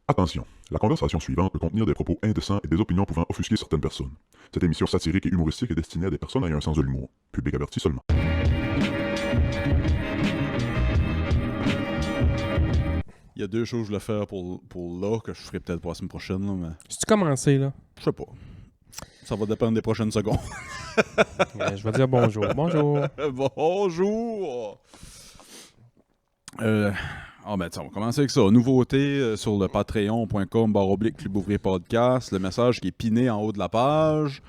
Attention, la conversation suivante peut contenir des propos indécents et des opinions pouvant offusquer certaines personnes. Cette émission satirique et humoristique est destinée à des personnes ayant un sens de l'humour. Public averti seulement. Il y a deux choses que je voulais faire pour là, que je ferai peut-être pour la semaine prochaine, là, mais C'est-tu commencé, là? je sais pas. Ça va dépendre des prochaines secondes. Je vais dire bonjour. Bonjour. Bonjour! On va commencer avec ça. Nouveauté sur le patreon.com/Club Ouvrier Podcast. Le message qui est piné en haut de la page.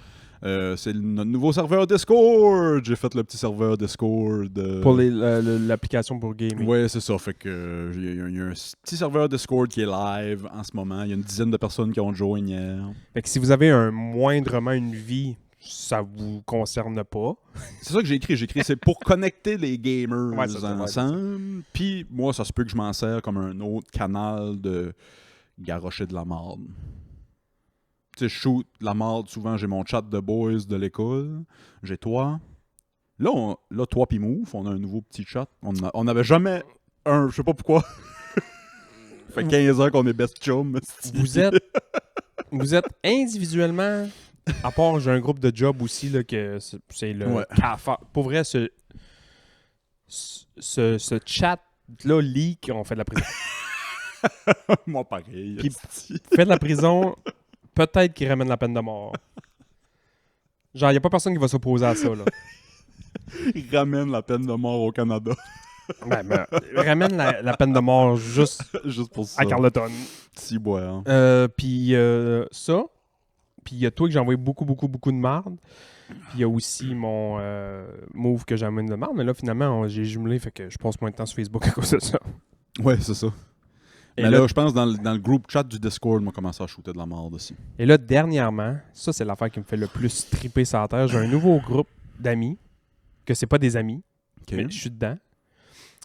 C'est notre nouveau serveur Discord. J'ai fait le petit serveur Discord. Pour l'application pour gaming. Ouais, c'est ça. Fait que il y a un petit serveur Discord qui est live en ce moment. Il y a une dizaine de personnes qui ont join hier. Fait que si vous avez moindrement une vie, ça vous concerne pas. C'est ça que j'ai écrit. C'est pour connecter les gamers Ouais, ça, ensemble. Puis moi, ça se peut que je m'en sers comme un autre canal de garrocher de la marde. Tu sais, je shoot de la marde. Souvent, j'ai mon chat de boys de l'école. J'ai toi. Là, toi pis Move, on a un nouveau petit chat. On n'avait jamais un... Je sais pas pourquoi. Ça fait 15 ans qu'on est best chum. Vous êtes individuellement... À part, j'ai un groupe de job aussi, là, que c'est le Ouais. cafard. Pour vrai, ce chat-là, leak, on fait de la prison. Moi, pareil. Puis, fait de la prison, peut-être qu'il ramène la peine de mort. Genre, il n'y a pas personne qui va s'opposer à ça, là. Il ramène la peine de mort au Canada. Ramène la peine de mort juste Juste pour ça. à Carleton. Si, boire. Puis ça. Puis il y a toi que j'ai envoyé beaucoup de marde. Puis il y a aussi mon move que j'amène de marde. Mais là, finalement, j'ai jumelé, fait que je passe moins de temps sur Facebook à cause de ça. Ouais, c'est ça. Et Mais là, là, je pense dans le groupe chat du Discord, on a commencé à shooter de la merde aussi. Et là, dernièrement, ça, c'est l'affaire qui me fait le plus triper sur la terre. J'ai un nouveau groupe d'amis, que c'est pas des amis, mais je suis dedans.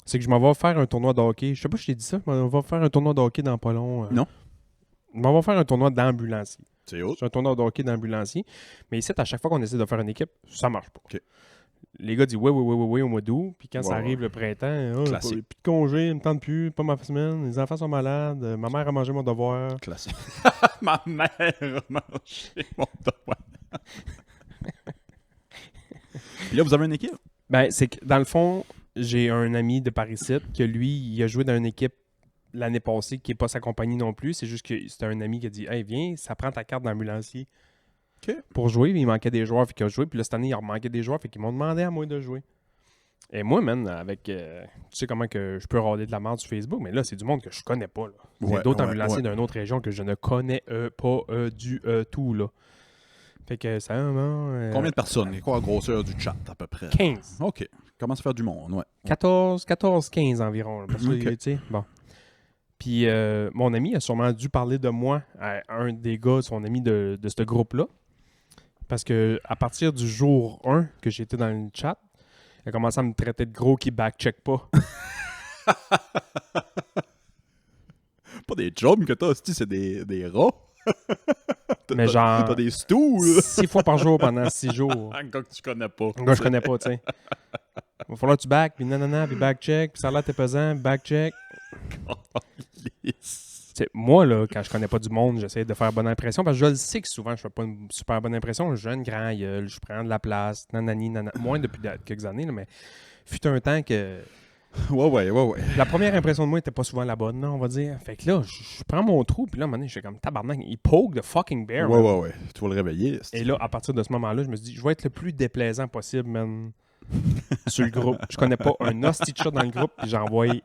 C'est que je m'en vais faire un tournoi de hockey. Je sais pas si je t'ai dit ça, mais on va faire un tournoi de hockey dans pas long. Non. On va faire un tournoi d'ambulancier. C'est autre. C'est un tournoi de hockey d'ambulancier. Mais ici, à chaque fois qu'on essaie de faire une équipe, ça marche pas. Okay. Les gars disent oui au mois d'août. Puis quand ça arrive le printemps, Classique. plus de congé, il me tente plus, pas ma semaine, les enfants sont malades, ma mère a mangé mon devoir. Classique. Ma mère a mangé mon devoir. Puis là, vous avez une équipe? Ben, c'est que dans le fond, j'ai un ami de Paris-Site que lui, il a joué dans une équipe l'année passée qui n'est pas sa compagnie non plus. C'est juste que c'était un ami qui a dit hey, viens, ça prend ta carte d'ambulancier pour jouer. Il manquait des joueurs, fait qu'il a joué. Puis là, cette année, il en manquait des joueurs, fait qu'ils m'ont demandé à moi de jouer. Et moi, man, avec. Tu sais comment que je peux râler de la merde sur Facebook, mais là, c'est du monde que je connais pas. Là. C'est d'autres ambulanciers d'une autre région que je ne connais pas du tout. Là. Fait que ça. Combien de personnes? Et quoi la grosseur du chat, à peu près? 15. OK. Commence à faire du monde, ouais. 14-15 environ. Là, parce que, OK. tu sais, bon. Puis mon ami a sûrement dû parler de moi à un des gars, son ami de ce groupe-là. Parce que à partir du jour 1 que j'étais dans le chat, il a commencé à me traiter de gros qui backcheck pas. Pas des chums que t'as, c'est des rats. Mais genre, T'as des stools. 6 fois par jour pendant 6 jours. Un gars que tu connais pas. Un gars que je connais pas, tu sais. Il va falloir que tu back, puis nanana, puis backcheck, puis ça a l'air t'es pesant, backcheck. T'sais, moi, là, quand je connais pas du monde, j'essaie de faire bonne impression parce que je le sais que souvent, je fais pas une super bonne impression. Je jeune grand gueule, je prends de la place, nanani, nanana. Moins depuis quelques années, là, mais fut un temps que Ouais. la première impression de moi était pas souvent la bonne, là, on va dire. Fait que là, je prends mon trou, puis là, à un moment donné, je suis comme tabarnak, il poke the fucking bear. man. Ouais. Tu vas le réveiller. Et là, à partir de ce moment-là, je me suis dit, je vais être le plus déplaisant possible, man, sur le groupe. Je connais pas un hostie de chat dans le groupe, puis j'envoie des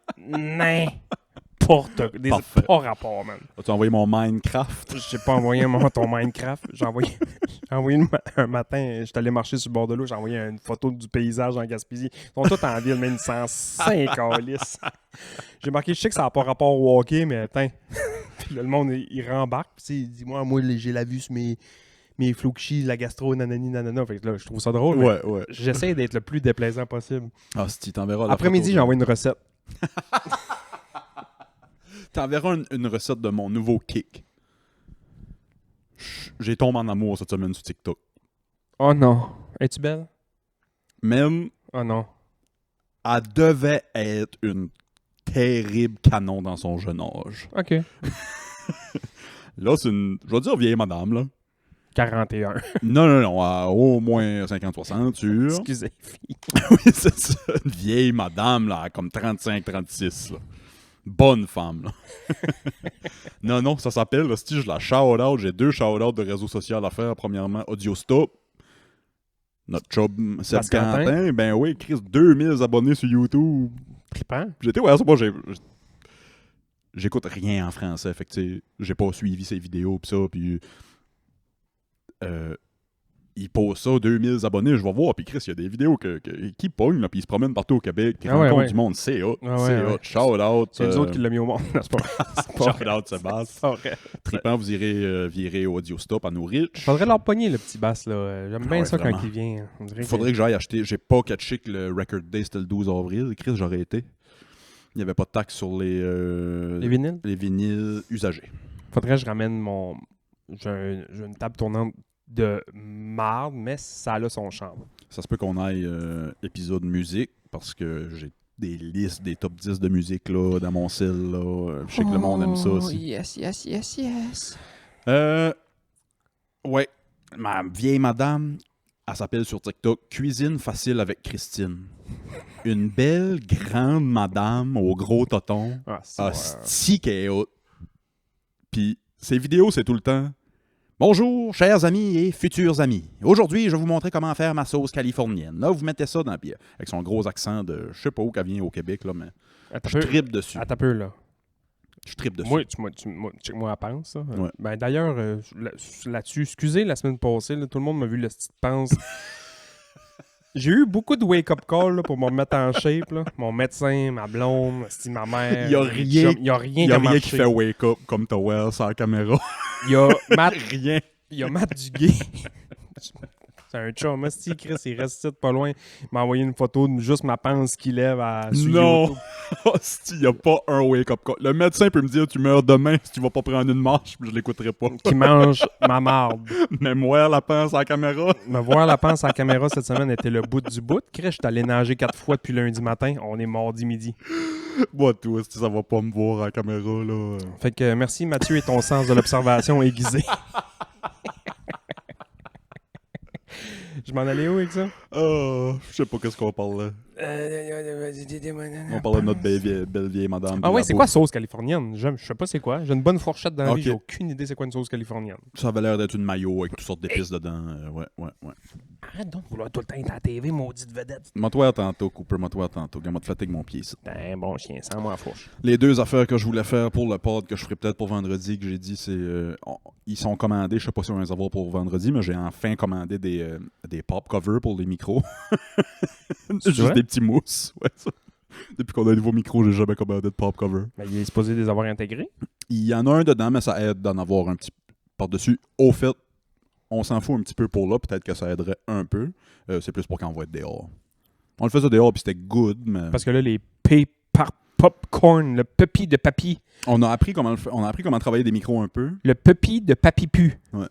Parfait. pas rapport, man. As-tu envoyé mon Minecraft? J'ai pas envoyé ton Minecraft. J'ai envoyé un matin, j'étais allé marcher sur le bord de l'eau, j'ai envoyé une photo du paysage en Gaspésie. Ils sont tous en ville, mais ils sont 5 calices. J'ai marqué, je sais que ça n'a pas rapport au hockey, mais attends. Puis là, le monde, il rembarque. Puis il dit, moi, j'ai la vue sur mes flouchis, la gastro, nanani, nanana. Fait que là, je trouve ça drôle. Ouais. J'essaie d'être le plus déplaisant possible. Ah, si tu t'enverras la Après-midi, photo. j'ai envoyé une recette. T'enverras une recette de mon nouveau kick. J'ai tombé en amour cette semaine sur TikTok. Oh non. Es-tu belle? Même, Oh non. elle devait être une terrible canon dans son jeune âge. OK. Là, c'est une, je vais dire vieille madame, là. 41. Non, à au moins 50-60, sûr. Excusez, fille. Oui, c'est ça. Une vieille madame, là, comme 35-36, là. Bonne femme, là. non, ça s'appelle, là, si je la shout-out, j'ai 2 shout-outs de réseaux sociaux à faire. Premièrement, Audiostop. Notre chum Seb Pascal Quentin. Ben oui, Chris, 2000 abonnés sur YouTube. Trippant. J'étais, ouais, c'est moi, j'écoute rien en français, fait que, tu sais, j'ai pas suivi ses vidéos, pis ça, pis... il pose ça, 2000 abonnés, je vais voir, puis Chris, il y a des vidéos qui pognent, là, puis il se promène partout au Québec, qui rencontre du monde, c'est hot, c'est hot, shout-out. C'est nous autres qui l'a mis au monde. Non, c'est pas vrai. Shout-out, Sébastien. C'est pas vrai. Trippant, vous irez virer Audio Stop à nos riches. Faudrait leur pogner, le petit bass, là. J'aime bien ouais, ça vraiment. quand il vient. On dirait Faudrait que j'aille acheter, j'ai pas catché que le Record Day c'était le 12 avril, Chris, j'aurais été. Il n'y avait pas de taxe sur Les vinyles? les vinyles usagés. Faudrait que je ramène mon... J'ai une table tournante de marde, mais ça a son charme. Ça se peut qu'on aille épisode musique, parce que j'ai des listes, des top 10 de musique là, dans mon cell. Là. Je sais que le monde aime ça aussi. Yes. Ouais, ma vieille madame, elle s'appelle sur TikTok Cuisine facile avec Christine. Une belle grande madame au gros toton. Ah, Asti qu'elle est haute. Puis ses vidéos, c'est tout le temps. Bonjour, chers amis et futurs amis. Aujourd'hui, je vais vous montrer comment faire ma sauce californienne. Là, vous mettez ça dans la bière. Avec son gros accent de... Je sais pas où qu'elle vient au Québec, là, mais je trippe dessus. Attends un peu, là. Je trippe dessus. Moi, check-moi à pense, ça. Ouais. Ben, d'ailleurs, là-dessus, excusez, la semaine passée, là, tout le monde m'a vu le style pense. J'ai eu beaucoup de wake-up call là, pour me remettre en shape. Là. Mon médecin, ma blonde, ma mère. Il y a rien, il y a rien, il y a qui a rien qui marché. fait wake up comme Towel sur la caméra. Il y a Matt, Rien. il y a Matt Duguay. C'est un chum. Asti, Chris, il reste ici pas loin. Il m'a envoyé une photo de juste ma panse qui lève sur Non! YouTube. Hostie, il n'y a pas un wake-up call. Le médecin peut me dire tu meurs demain si tu vas pas prendre une marche, puis je l'écouterai pas. Qui mange ma marde. Mais moi, la pince à la caméra. Me voir la panse à la caméra cette semaine était le bout du bout. Chris, j'étais allé nager 4 fois depuis lundi matin. On est mardi midi. Moi, tout, ça va pas me voir à la caméra, là. Fait que merci Mathieu et ton sens de l'observation aiguisé. Je m'en allais où avec ça? Je sais pas qu'est-ce qu'on parle là. On parle de notre belle vieille madame. Ah ouais, c'est Labo. quoi sauce californienne? Je sais pas c'est quoi. J'ai une bonne fourchette dans la vie, Ok. j'ai aucune idée c'est quoi une sauce californienne. Ça avait l'air d'être une mayo avec toutes sortes d'épices dedans. Ouais. Arrête donc de vouloir tout le temps être à la TV, maudite vedette. Mets-toi tantôt, Cooper, mets-toi tantôt. Regarde, moi te fatigue mon pied ici. Ben bon chien, sans moi à fourche. Les 2 affaires que je voulais faire pour le pod, que je ferai peut-être pour vendredi, que j'ai dit, c'est... ils sont commandés, je sais pas si on va les avoir pour vendredi, mais j'ai enfin commandé des pop covers pour les micros. Juste vrai? des petits mousses. Ouais, ça. Depuis qu'on a un nouveau micro, j'ai jamais commandé de pop cover. Ben il est supposé les avoir intégrés. Il y en a un dedans, mais ça aide d'en avoir un petit par-dessus. Au fait, on s'en fout un petit peu pour là. Peut-être que ça aiderait un peu. C'est plus pour quand on va être dehors. On le faisait dehors, puis c'était good, mais... Parce que là, les popcorn, le puppy de papy. On a appris comment travailler des micros un peu. Le puppy de papy pu. Ouais.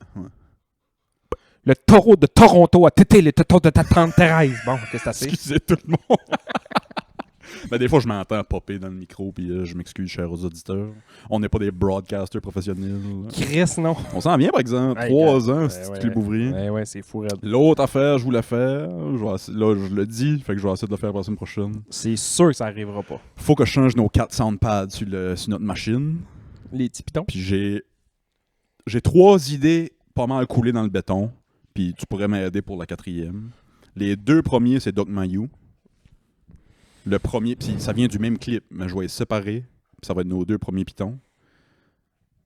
Le taureau de Toronto a tété le tonton de ta tante Thérèse. Bon, qu'est-ce que c'est assez? Excusez tout le monde. Ben, des fois, je m'entends popper dans le micro, puis je m'excuse, chers auditeurs. On n'est pas des broadcasters professionnels. Chris, non. On s'en vient, par exemple. Hey, 3 ans, ouais, c'est ouais, Clip ouvrier. Ouais, c'est fou, raide. L'autre affaire, je voulais faire, là, je le dis, fait que je vais essayer de le faire pour la semaine prochaine. C'est sûr que ça arrivera pas. Faut que je change nos 4 soundpads sur notre machine. Les petits pitons. Puis j'ai 3 idées pas mal coulées dans le béton. Puis tu pourrais m'aider pour la 4e. Les 2 premiers, c'est Doc Mayou. Le premier, puis ça vient du même clip, mais je vais les séparer. Puis ça va être nos 2 premiers pitons.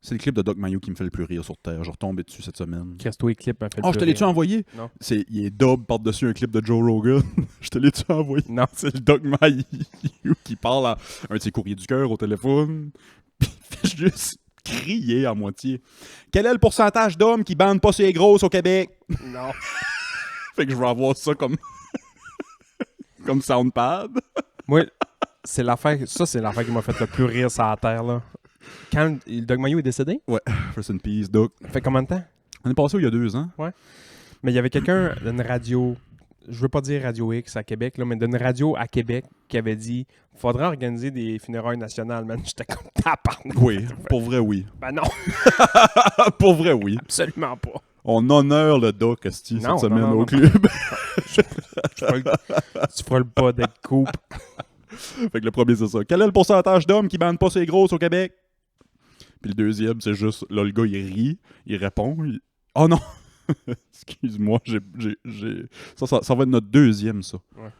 C'est le clip de Doc Mayou qui me fait le plus rire sur Terre. Je retombé dessus cette semaine. Christo et Clip m'a fait Oh, je te l'ai-tu envoyé? Non. Il est dub par-dessus un clip de Joe Rogan. Je te l'ai-tu envoyé? Non. C'est le Doc Mayou qui parle à un de ses courriers du cœur au téléphone. Puis il fait juste crier à moitié. Quel est le pourcentage d'hommes qui bandent pas sur les grosses au Québec? Non. Fait que je vais avoir ça comme comme soundpad. Moi, c'est l'affaire qui m'a fait le plus rire sur la terre, là. Quand le Doc Mayou est décédé, Ouais, rest in peace, Doc. ça fait combien de temps? On est passé il y a 2 ans. Mais il y avait quelqu'un d'une radio, je veux pas dire Radio X à Québec, là, mais d'une radio à Québec qui avait dit faudrait organiser des funérailles nationales, man. J'étais comme tabarnak. Oui, pour vrai, oui. Ben non, Pour vrai, oui. absolument pas. On honore le doc, esti, Non, cette semaine non, au non. club. Tu feras le pas d'être coupe. Fait que le premier, c'est ça. Quel est le pourcentage d'hommes qui bandent pas ses grosses au Québec? Puis le deuxième, c'est juste, là, le gars, il rit, il répond. Oh non! Excuse-moi, Ça va être notre deuxième, ça. Ouais.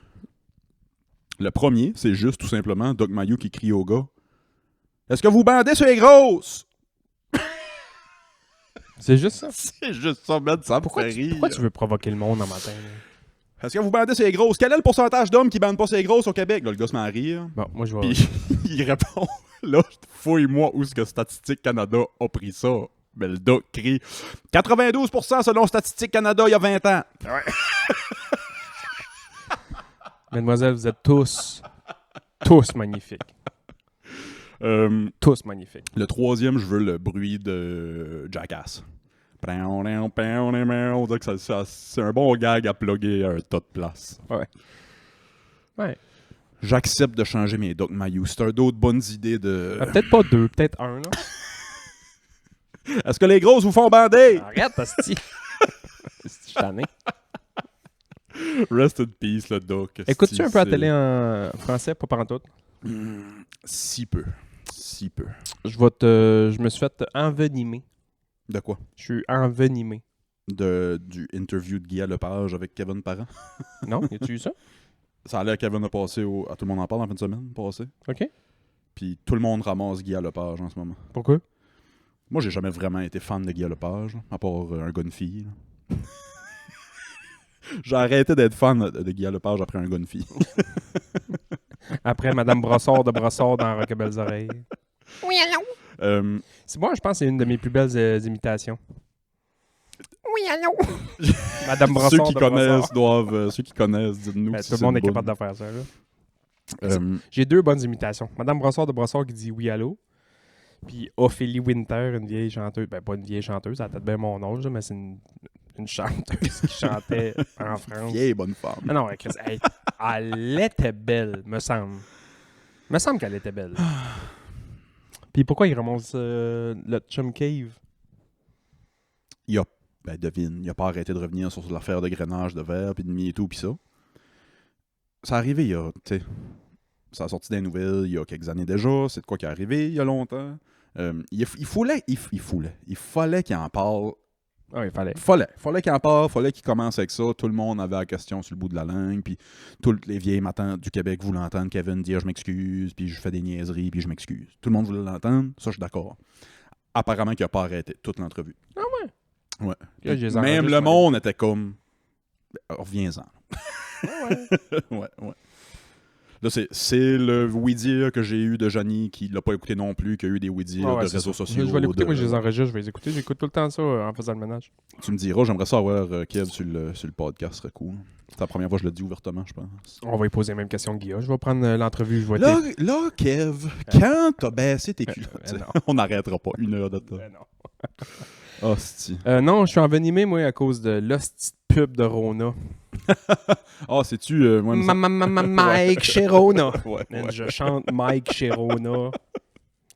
Le premier, c'est juste tout simplement Doc Mayou qui crie au gars. Est-ce que vous bandez sur les grosses? C'est juste ça. C'est juste ça, man, ça me Pourquoi fait rire. tu veux provoquer le monde en matin? Là? Est-ce que vous bandez sur les grosses? Quel est le pourcentage d'hommes qui bandent pas sur les grosses au Québec? Là, le gars se met à rire. Bon, moi, je vais... Puis il répond, là, fouille-moi où est-ce que Statistique Canada a pris ça. Mais le doc crie 92% selon Statistique Canada il y a 20 ans. Mademoiselle, vous êtes tous magnifiques. Tous magnifiques. Le troisième, je veux le bruit de Jackass. On dirait que c'est un bon gag à plugger à un tas de place. Ouais. J'accepte de changer mes Doc Mayou. C'est un d'autres bonnes idées de... Peut-être pas deux, peut-être un, là. Est-ce que les grosses vous font bander? Arrête, hostie. Je suis tanné. Rest in peace, le Doc. Écoutes-tu un peu la télé en français, pas pantoute? Si peu. Si peu. Je me suis fait envenimer. De quoi? Je suis envenimé. Du interview de Guy Lepage avec Kevin Parent. Non? Y a-tu eu ça? Ça a l'air que Kevin a passé à Tout le monde en parle en fin de semaine passée. OK. Puis tout le monde ramasse Guy Lepage en ce moment. Pourquoi? Moi, j'ai jamais vraiment été fan de Guy Lepage, à part un gars de fille. J'ai arrêté d'être fan de Guy Lepage après un gars de fille. Après Madame Brossard de Brossard dans Rock et Belles Oreilles. Oui, allô? C'est moi, je pense que c'est une de mes plus belles imitations. Oui, allô? Madame Brossard Ceux qui de connaissent Brossard. ceux qui connaissent, dites-nous. Ben, si tout le c'est monde une est capable bonne. de faire ça, là. J'ai deux bonnes imitations. Madame Brossard de Brossard qui dit oui, allô. Puis Ophélie Winter, une vieille chanteuse. Ben, pas une vieille chanteuse, elle a peut-être bien mon âge, là, mais c'est une chanteuse qui chantait en France. Vieille bonne femme. Ah non, Chris, elle était belle, me semble. Me semble qu'elle était belle. Puis pourquoi il remonte le Chum Cave? Devine, il a pas arrêté de revenir sur l'affaire de grainage de verre, puis de MeToo, puis ça. Ça est arrivé il y a, tu sais, ça a sorti des nouvelles il y a quelques années déjà, c'est de quoi qui est arrivé il y a longtemps. Il fallait qu'il en parle. Ah, il fallait. Fallait qu'il en parle, fallait qu'il commence avec ça. Tout le monde avait la question sur le bout de la langue, puis toutes les vieilles matins du Québec voulaient entendre Kevin dire « je m'excuse », puis « je fais des niaiseries », puis « je m'excuse ». Tout le monde voulait l'entendre, ça je suis d'accord. Apparemment qu'il n'a pas arrêté toute l'entrevue. Ah ouais? Ouais. Là, je les Même enregistre, le moi. monde était comme reviens-en. Ah ouais. Ouais. Là, c'est le oui-dire que j'ai eu de Johnny qui l'a pas écouté non plus, qui a eu des oui-dire Ah ouais, de c'est réseaux ça. sociaux. Je vais l'écouter, moi je les de... enregistre, je vais les écouter. J'écoute tout le temps ça en faisant le ménage. Tu me diras, j'aimerais ça avoir Kev sur le podcast, ce serait cool. C'est la première fois que je le dis ouvertement, je pense. On va y poser la même question que Guilla. Je vais prendre l'entrevue, je vais Là, Kev, quand t'as baissé tes culottes, non. on n'arrêtera pas 1 heure de temps. non. Hostie. Non, je suis envenimé, moi, à cause de l'hostie de pub de Rona. Ah, c'est-tu... moi, Mike chez Rona. ouais. Je chante Mike chez Rona.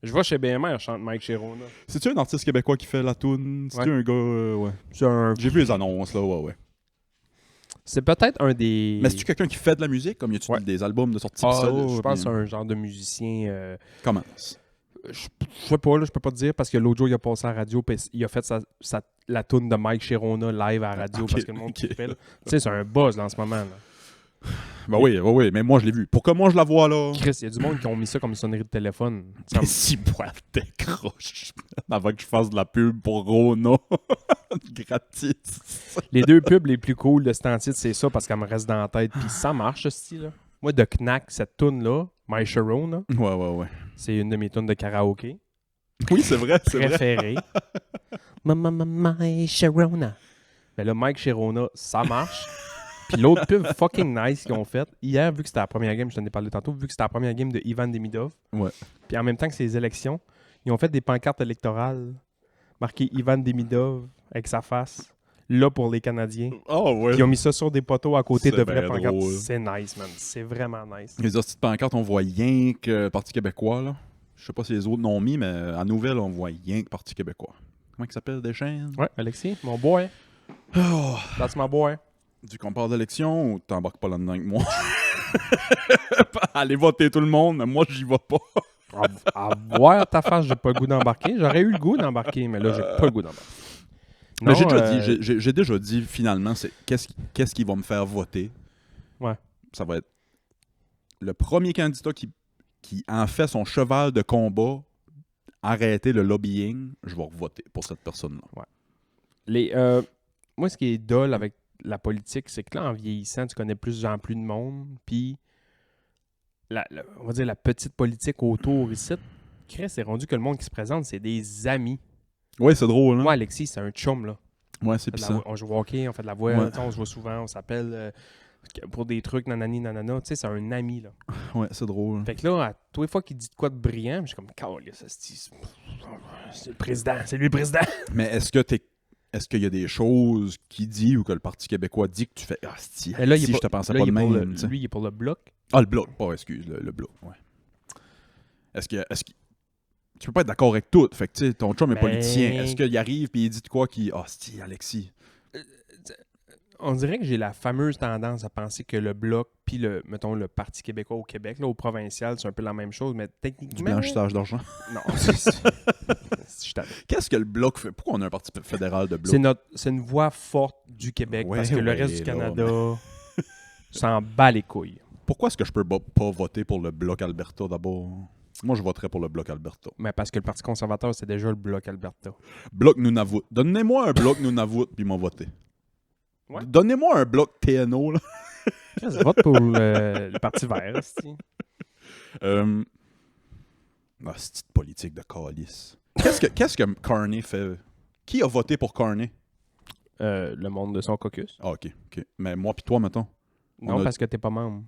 Je vais chez BMR, je chante Mike chez Rona. C'est-tu un artiste québécois qui fait la toune? C'est-tu Ouais. un gars... ouais. C'est un... J'ai vu les annonces, là, ouais. C'est peut-être un des... Mais c'est-tu quelqu'un qui fait de la musique? Comme y a-tu Ouais. des albums de sortie pis Ah, ça? je pense que c'est bien. un genre de musicien... Comment? Je sais pas, là, je peux pas te dire, parce que l'autre jour, il a passé à la radio, puis il a fait la toune de Mike Chirona live à la radio, Ok, parce que le monde ok. kiffait, là. Tu sais, c'est un buzz là, en ce moment. Là. Ben oui, mais moi je l'ai vu. Pourquoi moi je la vois là? Chris, il y a du monde qui ont mis ça comme sonnerie de téléphone. Ça Mais si moi décroche avant que je fasse de la pub pour Rona. Gratis. Les deux pubs les plus cool de ce temps-ci, c'est ça, parce qu'elle me reste dans la tête, puis ça marche, ce style-là. Moi, de Knack, cette toune-là, My Sharona, Ouais. c'est une de mes tunes de karaoké Oui, c'est vrai. préférées. My Sharona. Mais là, Mike Sharona, ça marche. Puis l'autre pub fucking nice qu'ils ont fait, hier, vu que c'était la première game, je t'en ai parlé tantôt, vu que c'était la première game de Ivan Demidov, Ouais. puis en même temps que c'est les élections, ils ont fait des pancartes électorales marquées Ivan Demidov avec sa face. là pour les Canadiens. Oh, ouais. Ils ont mis ça sur des poteaux à côté C'est de vraies bien pancartes. drôle. C'est nice, man. C'est vraiment nice. Les hosties de pancartes, on voit rien que Parti québécois, là. Je sais pas si les autres n'ont mis, mais à Nouvelle, on voit rien que Parti québécois. Comment il s'appelle, Deschênes? Ouais, Alexis, mon boy. Oh, That's my boy. du qu'on parle d'élection ou t'embarques pas là-dedans avec moi? Allez voter tout le monde, mais moi, j'y vais pas. À voir ta face, j'ai pas le goût d'embarquer. J'aurais eu le goût d'embarquer, mais là, j'ai pas le goût d'embarquer. Mais j'ai Non, déjà dit, j'ai déjà dit, finalement, c'est qu'est-ce qui va me faire voter? Ouais. Ça va être le premier candidat qui en fait son cheval de combat, arrêter le lobbying, je vais voter pour cette personne-là. Moi, ce qui est dole avec la politique, c'est que là, en vieillissant, tu connais plus en plus de monde, puis on va dire la petite politique autour ici, Chris, c'est rendu que le monde qui se présente, c'est des amis. Ouais, c'est drôle, hein? Moi, Alexis, c'est un chum, là. Ouais, c'est On fait de la puissant. voix- on joue au hockey, on fait de la voix, Ouais. tu sais, on se voit souvent, on s'appelle pour des trucs, nanani, nanana. Tu sais, c'est un ami, là. Ouais, c'est drôle. Fait que là, à tous les fois qu'il dit de quoi de brillant, je suis comme, calisse, c'est le président, c'est lui le président. Mais est-ce qu'il y a des choses qu'il dit ou que le Parti québécois dit que tu fais ah si, Mais là, il est si pas- je te pensais là, pas il de est pour même. tu sais. lui, il est pour le bloc. Ah, le bloc. Oh, excuse, le bloc, ouais. Est-ce que tu peux pas être d'accord avec tout. Fait que tu sais, ton chum est Mais- politicien. Est-ce qu'il arrive et il dit de quoi qui ah si, Alexis. On dirait que j'ai la fameuse tendance à penser que le bloc puis mettons, le Parti québécois au Québec, là, au provincial, c'est un peu la même chose, mais techniquement... Du blanchissage d'argent. Non, je t'avais. Qu'est-ce que le bloc fait? Pourquoi on a un parti fédéral de bloc? C'est une voix forte du Québec, Ouais, parce que le ouais, reste du là, Canada s'en bat les couilles. Pourquoi est-ce que je peux pas voter pour le bloc Alberta d'abord? Moi, je voterais pour le bloc Alberta. Mais parce que le Parti conservateur, c'est déjà le bloc Alberta. Bloc Nunavut. Donnez-moi un bloc Nunavut puis m'en voter. Ouais. Donnez-moi un bloc TNO, là. Je vote pour le Parti vert, c'est-tu? Ah, c'est une politique de calice. Qu'est-ce que Carney fait? Qui a voté pour Carney? Le monde de son caucus. Ah, ok. Mais moi pis toi, mettons. Non, On a- parce que t'es pas membre.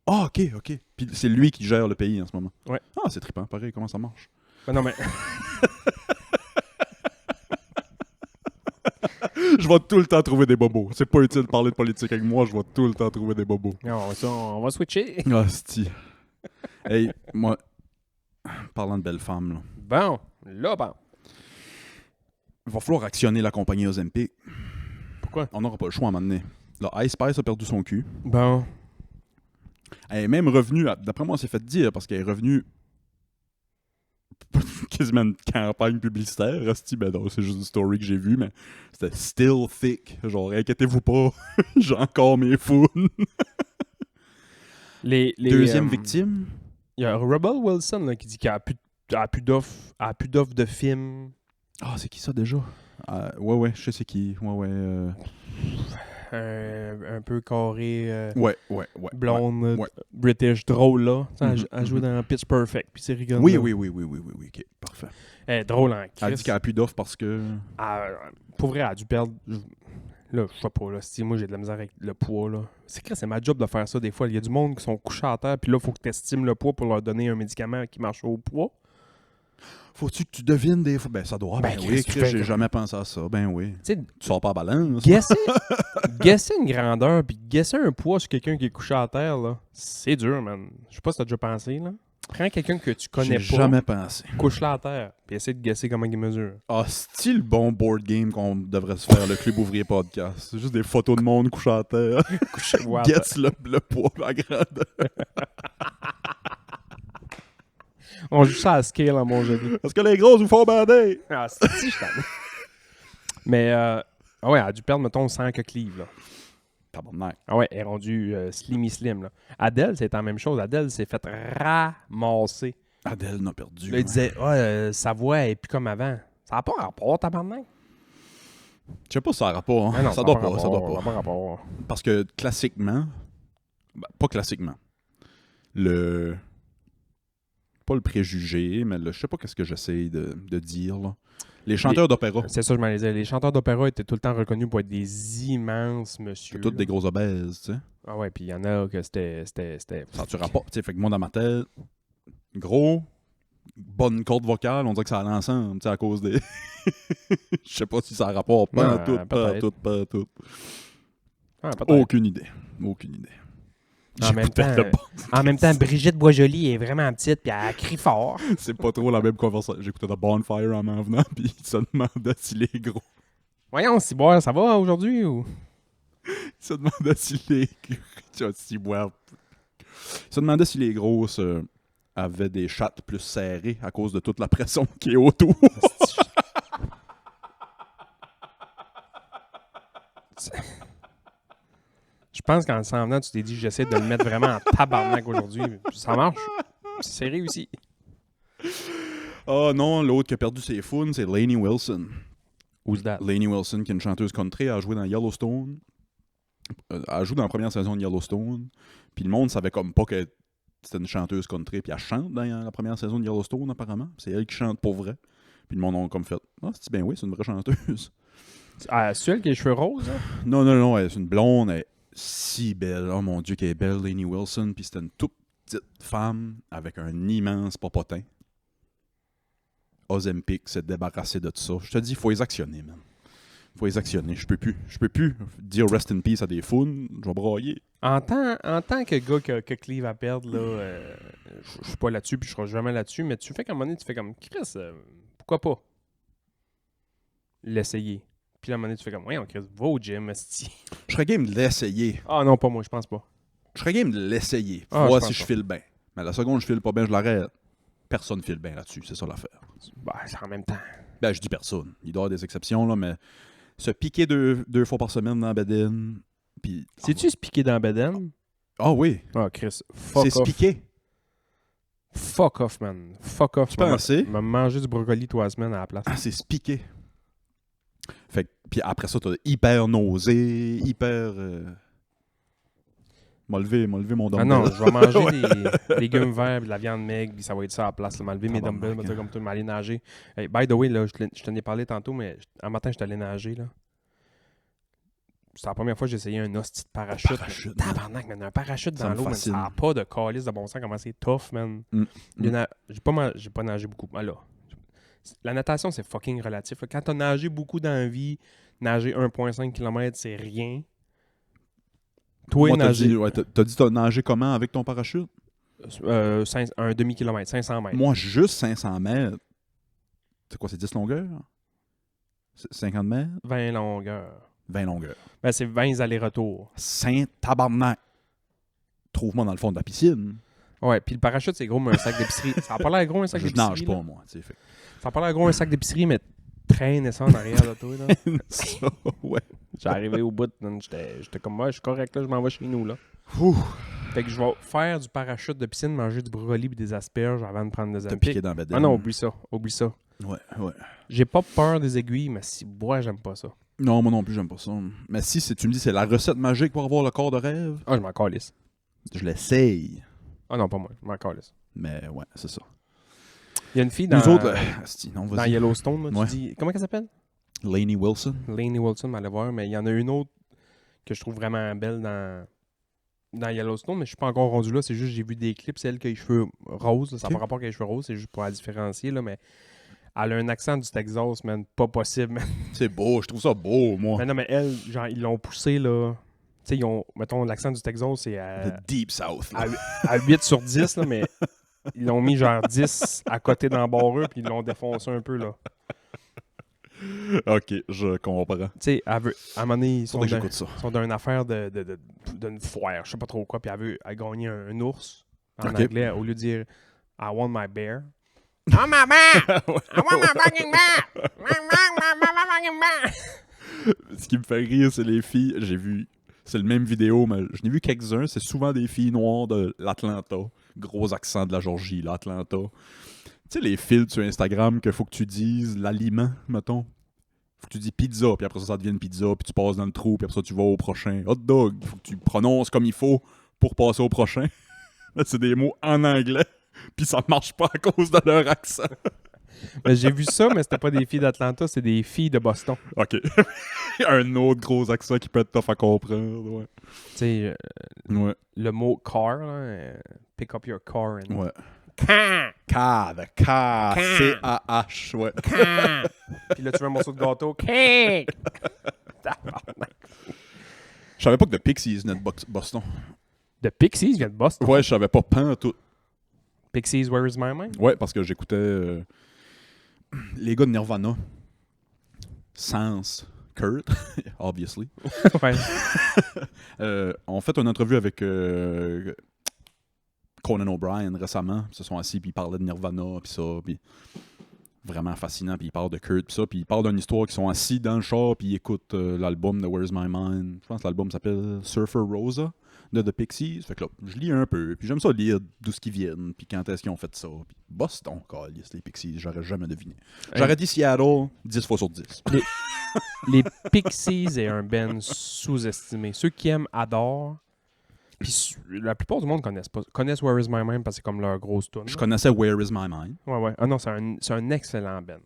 Ah, ok. Puis c'est lui qui gère le pays en ce moment. Ouais. Ah, c'est trippant. Pareil, comment ça marche? Mais non, mais... Je vais tout le temps trouver des bobos. C'est pas utile de parler de politique avec moi, je vais tout le temps trouver des bobos. Non, ça, on va switcher. Ah, c'ti. Hey, moi, parlant de belles femmes, là, Bon, là, bon. il va falloir actionner la compagnie Ozempic. Pourquoi? On n'aura pas le choix à un moment donné. Là, Ice Spice a perdu son cul. Bon. Elle est même revenue, d'après moi, on s'est fait dire, parce qu'elle est revenue quasiment une campagne publicitaire. Asti, ben non, c'est juste une story que j'ai vue, mais c'était still thick. Genre, inquiétez-vous pas, j'ai encore mes founes. Deuxième victime. Il y a Rebel Wilson là, qui dit qu'elle a plus d'offres de films. Ah, c'est qui ça déjà? Ouais, je sais c'est qui. Ouais. Un peu carré, Ouais. blonde, ouais. British, drôle là. Mhm, Elle joue dans Pitch Perfect, puis c'est rigolo. Oui, ok, parfait. Elle est drôle en Elle Christ. dit qu'elle a plus d'offres parce que... Pour vrai, elle a dû perdre... Là, je sais pas, là, si moi j'ai de la misère avec le poids, là. C'est ma job de faire ça des fois. Il y a du monde qui sont couchés à terre, puis là, il faut que tu estimes le poids pour leur donner un médicament qui marche au poids. Faut-tu que tu devines des fois? Ben, ça doit. Ben, Ben, oui, qu'est-ce que tu Chris, fais? j'ai jamais pensé à ça. Ben oui. Tu sais, Tu sors pas à balance. guesser une grandeur, puis guesser un poids sur quelqu'un qui est couché à terre, là, c'est dur, man. Je sais pas si t'as déjà pensé, là. Prends quelqu'un que tu connais J'ai pas, jamais pensé. couche-la à terre, puis essaie de guesser comment il mesure. Ah, c'est-tu le bon board game qu'on devrait se faire, le Club Ouvrier Podcast? C'est juste des photos de monde couché à terre. Couchez-vous à terre. Guess le poids, la grandeur. On joue ça à scale en mon jeu. Parce que les grosses vous font bander. Ah, si, je t'en ai. Mais, ouais, elle a dû perdre, mettons, 100 quelques livres, là. Tabarnak. Ah ouais, elle est rendue slimmy slim, là. Adèle, c'est la même chose. Adèle s'est fait ramasser. Adèle n'a perdu. Là, il disait, sa voix est plus comme avant. Ça n'a pas rapport, tabarnak. Je sais pas si ça a rapport. Hein. Ah non, ça doit pas, rapport, ça doit Ça pas. n'a pas rapport. Parce que classiquement, pas classiquement, pas le préjugé, mais je sais pas qu'est-ce que j'essaie de dire, là. Les chanteurs d'opéra, C'est ça, je m'en disais. Les chanteurs d'opéra étaient tout le temps reconnus pour être des immenses c'est messieurs. toutes des gros obèses, tu sais. Ah ouais, puis il y en a que c'était... Ça tu rapport, tu sais, fait que moi dans ma tête, gros, bonne corde vocale, on dirait que ça a l'ensemble, tu sais, à cause des... Je sais pas si ça a rapport, pas Ouais, tout, pas peut-être. tout, pas tout. Ah, peut-être. Aucune idée. Aucune idée. En même J'écoutais temps, le podcast. En même temps, Brigitte Boisjoli est vraiment petite, puis elle crie fort. C'est pas trop la même conversation. J'écoutais The Bonfire en m'en venant, puis il se demandait s'il est gros. Voyons, Ciboire, ça va aujourd'hui ou... Il se demandait si les... Ciboire. Il se demandait si les grosses avaient des chattes plus serrées à cause de toute la pression qui est autour. Je pense qu'en s'en venant, tu t'es dit j'essaie de le mettre vraiment en tabarnak aujourd'hui. Ça marche. C'est réussi. Ah non, l'autre qui a perdu ses founes, c'est Lainey Wilson. Who's that? Lainey Wilson, qui est une chanteuse country, a joué dans Yellowstone. Elle joue dans la première saison de Yellowstone. Puis le monde savait comme pas que c'était une chanteuse country. Puis elle chante dans la première saison de Yellowstone, apparemment. C'est elle qui chante pour vrai. Puis le monde a comme fait « Ah, c'est bien oui, c'est une vraie chanteuse. Ah, celle qui a les cheveux roses, hein? » Non, elle, c'est une blonde. Elle est si belle. Oh mon Dieu, qu'elle est belle, Lainey Wilson. Puis c'était une toute petite femme avec un immense popotin. Ozempic s'est débarrassé de tout ça. Je te dis, il faut les actionner, man. Faut les actionner. Je peux plus dire rest in peace à des founes. Je vais brailler. En tant que gars que Cleve à perdre, là, je suis pas là-dessus, puis je serai jamais là-dessus, mais tu fais qu'à un moment donné, tu fais comme Chris, pourquoi pas l'essayer? Puis à un moment donné, tu fais comme, ouais, Chris, va au gym, esti. Je serais game de l'essayer. Ah non, pas moi, je pense pas. Je serais game de l'essayer. Ah, Voir je si pense je pas. file bien. Mais la seconde, je file pas bien, je l'arrête. Personne file bien là-dessus. C'est ça l'affaire. Ben, c'est en même temps. Ben, je dis personne. Il doit y avoir des exceptions, là, mais se piquer deux fois par semaine dans la bedaine. Puis. Sais-tu se piquer dans la bedaine? Ah oui. Ah, Chris, fuck C'est se off. piquer. Fuck off, man. Fuck off. Tu pensais? m'a mangé du brocoli 3 semaines à la place. Ah, c'est se piquer. Fait que, puis après ça, t'as hyper nausée, hyper. M'a levé mon dumbbell. Ah non, je vais manger des légumes verts et de la viande maigre, puis ça va être ça à la place. Là. M'enlever mes Tabarnak, dumbbells, me dire comme tout, m'aller nager. Hey, by the way, là, je t'en ai parlé tantôt, mais un matin, je suis allé nager. Là. C'est la première fois que j'ai essayé un hostie de parachute. Parachute, Mais tabarnak, man, un parachute Ça dans me l'eau, man, fascine. ça n'a pas de calice de bon sens, comment c'est tough, man. J'ai pas nagé beaucoup. Ah là, la natation, c'est fucking relatif. Là. Quand t'as nagé beaucoup dans la vie, nager 1,5 km, c'est rien. Toi, Moi, nager t'as dit t'as nagé comment avec ton parachute? un demi-kilomètre, 500 mètres. Moi, juste 500 mètres. C'est quoi, c'est 10 longueurs? 50 mètres? 20 longueurs. 20 longueurs. Ben, c'est 20 allers-retours. Saint-tabarnak! Trouve-moi dans le fond de la piscine. Ouais, puis le parachute, c'est gros, mais un sac d'épicerie. Ça a pas l'air gros, un sac Je d'épicerie. nage là. pas, moi. Tu sais, fait. Ça a pas l'air gros, un sac d'épicerie, mais traîne ça en arrière de toi, là. Ça, ouais. J'ai arrivé au bout, man, j'étais comme, moi, je suis correct, là, je m'en vais chez nous, là. Ouh, Fait que je vais faire du parachute de piscine, manger du brocoli et des asperges avant de prendre des t'as ampes. piqué dans la bedaine. Ah non, oublie ça, oublie ça. Ouais. J'ai pas peur des aiguilles, mais si bois, j'aime pas ça. Non, moi non plus, j'aime pas ça. Mais si tu me dis c'est la recette magique pour avoir le corps de rêve, Ah, je m'en calisse. je l'essaye. Ah non, pas moi, je m'en calisse. Mais ouais, c'est ça. Il y a une fille dans, Nous autres, asti, non, dans vas-y. Yellowstone, là, Ouais. tu dis, comment elle s'appelle? Lainey Wilson. Lainey Wilson, m'allait voir, mais il y en a une autre que je trouve vraiment belle dans Yellowstone, mais je suis pas encore rendu là, c'est juste j'ai vu des clips, c'est elle qui a les cheveux roses, là, ça n'a Ok. pas rapport avec les cheveux roses, c'est juste pour la différencier, là, mais elle a un accent du Texas, man, pas possible, man. C'est beau, je trouve ça beau, moi. Mais non, mais elle, genre, ils l'ont poussé, là, tu sais, ils ont, mettons, l'accent du Texas, c'est The Deep South. là. à 8 sur 10, là, mais ils l'ont mis genre 10 à côté dans le barreux, puis ils l'ont défoncé un peu, là. Ok, je comprends. Tu sais, à un moment donné, ils sont Faudrait que dans- j'écoute ça. sont dans une affaire d'une foire, je sais pas trop quoi, puis elle veut gagner un ours en Ok. anglais au lieu de dire I want my bear. I want my bear! I want my fucking bear! My fucking bear! Ce qui me fait rire, c'est les filles. J'ai vu. C'est le même vidéo, mais je n'ai vu quelques-uns. C'est souvent des filles noires de l'Atlanta. Gros accent de la Georgie, l'Atlanta. Tu sais, les filtres sur Instagram qu'il faut que tu dises l'aliment, mettons. Faut que tu dis pizza, puis après ça devient une pizza, puis tu passes dans le trou, puis après ça, tu vas au prochain. Hot dog, faut que tu prononces comme il faut pour passer au prochain. Là, c'est des mots en anglais, puis ça marche pas à cause de leur accent. Mais j'ai vu ça, mais c'était pas des filles d'Atlanta, c'est des filles de Boston. OK. Un autre gros accent qui peut être tough à comprendre, ouais. Tu sais, Ouais. le mot car, là, pick up your car and Ouais. K, the K, C-A-H, ouais. Puis là, tu veux un morceau de gâteau. Je savais pas que The Pixies venaient de Boston. The Pixies vient de Boston. Ouais, je savais pas tout. Pixies, Where is my mind? Ouais, parce que j'écoutais les gars de Nirvana. Sans Kurt, obviously. Ouais. On fait une entrevue avec Conan O'Brien récemment. Ils se sont assis puis ils parlaient de Nirvana puis ça. Puis vraiment fascinant. Puis ils parlent de Kurt puis ça. Puis ils parlent d'une histoire qu'ils sont assis dans le char puis ils écoutent l'album de Where's My Mind. Je pense que l'album s'appelle Surfer Rosa de The Pixies. Fait que là, je lis un peu. Puis j'aime ça lire d'où ce qu'ils viennent. Puis quand est-ce qu'ils ont fait ça. Puis Boston, câlisse, les Pixies. J'aurais jamais deviné. J'aurais dit Seattle 10 fois sur 10. Les Pixies est un band sous-estimé. Ceux qui aiment adorent. Puis la plupart du monde connaissent Where is my mind parce que c'est comme leur grosse tune. Je connaissais Where is My Mind. Ouais. Ah non, c'est un excellent band.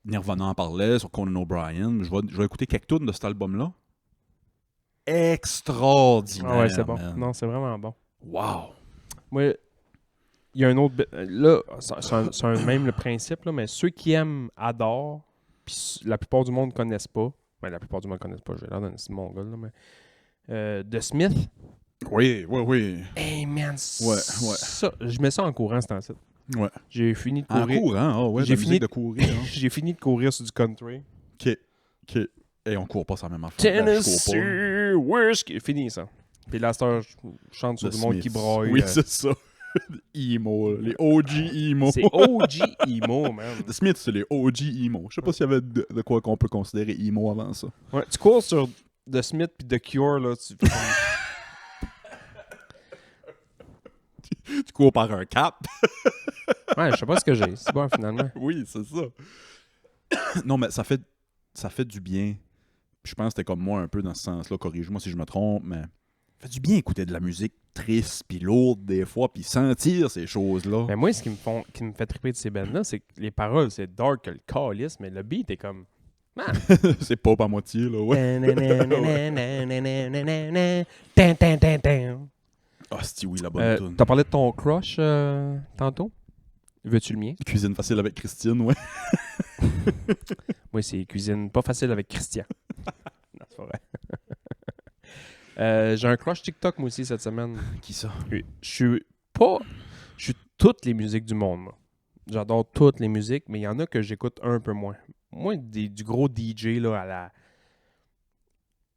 Nirvana en parlait sur Conan O'Brien. Je vais écouter quelques tunes de cet album-là. Extraordinaire. Ah ouais, c'est bon. Man. Non, c'est vraiment bon. Wow. Moi, il y a un autre... Là, c'est même le principe, là, mais ceux qui aiment adorent, puis la plupart du monde ne connaissent pas. Ben, la plupart du monde ne connaissent pas, j'ai l'air d'un mon gars, là, mais... The Smith. Oui. Hey man, Ouais. ça, je mets ça en courant, c'est temps-ci. Ouais. J'ai fini de En courir. courant, ah ouais, J'ai j'ai fini fini de courir. Hein. J'ai fini de courir sur du country. OK. Et on court pas sur la même affaire. Ben, je cours Tennessee, whiskey. Fini ça. Puis là, cette heure, je chante sur pas. du The monde Smiths. qui braille. Oui, c'est ça. Emo, là. Les OG emo. C'est OG emo, man. The Smiths, c'est les OG emo. Je sais pas s'il y avait de quoi qu'on peut considérer emo avant ça. Ouais, tu cours sur The Smith puis The Cure, là. Tu cours par un cap. Ouais, je sais pas ce que j'ai. C'est bon, finalement. Oui, c'est ça. Non, mais ça fait du bien. Puis je pense que c'était comme moi un peu dans ce sens-là. Corrige-moi si je me trompe, mais ça fait du bien écouter de la musique triste puis lourde des fois, puis sentir ces choses-là. Mais moi, ce qui me fait triper de ces bands-là, c'est que les paroles, c'est dark que le calice, mais le beat est comme... Man. C'est pas à moitié, là, ouais. Ah, c'est oui, la bonne tune. T'as parlé de ton crush tantôt? Veux-tu le mien? Cuisine facile avec Christine, ouais. Moi, c'est cuisine pas facile avec Christian. Non, c'est pas vrai. J'ai un crush TikTok, moi aussi, cette semaine. Qui ça? Je suis toutes les musiques du monde, moi. J'adore toutes les musiques, mais il y en a que j'écoute un peu moins. Moi, du gros DJ, là, à la...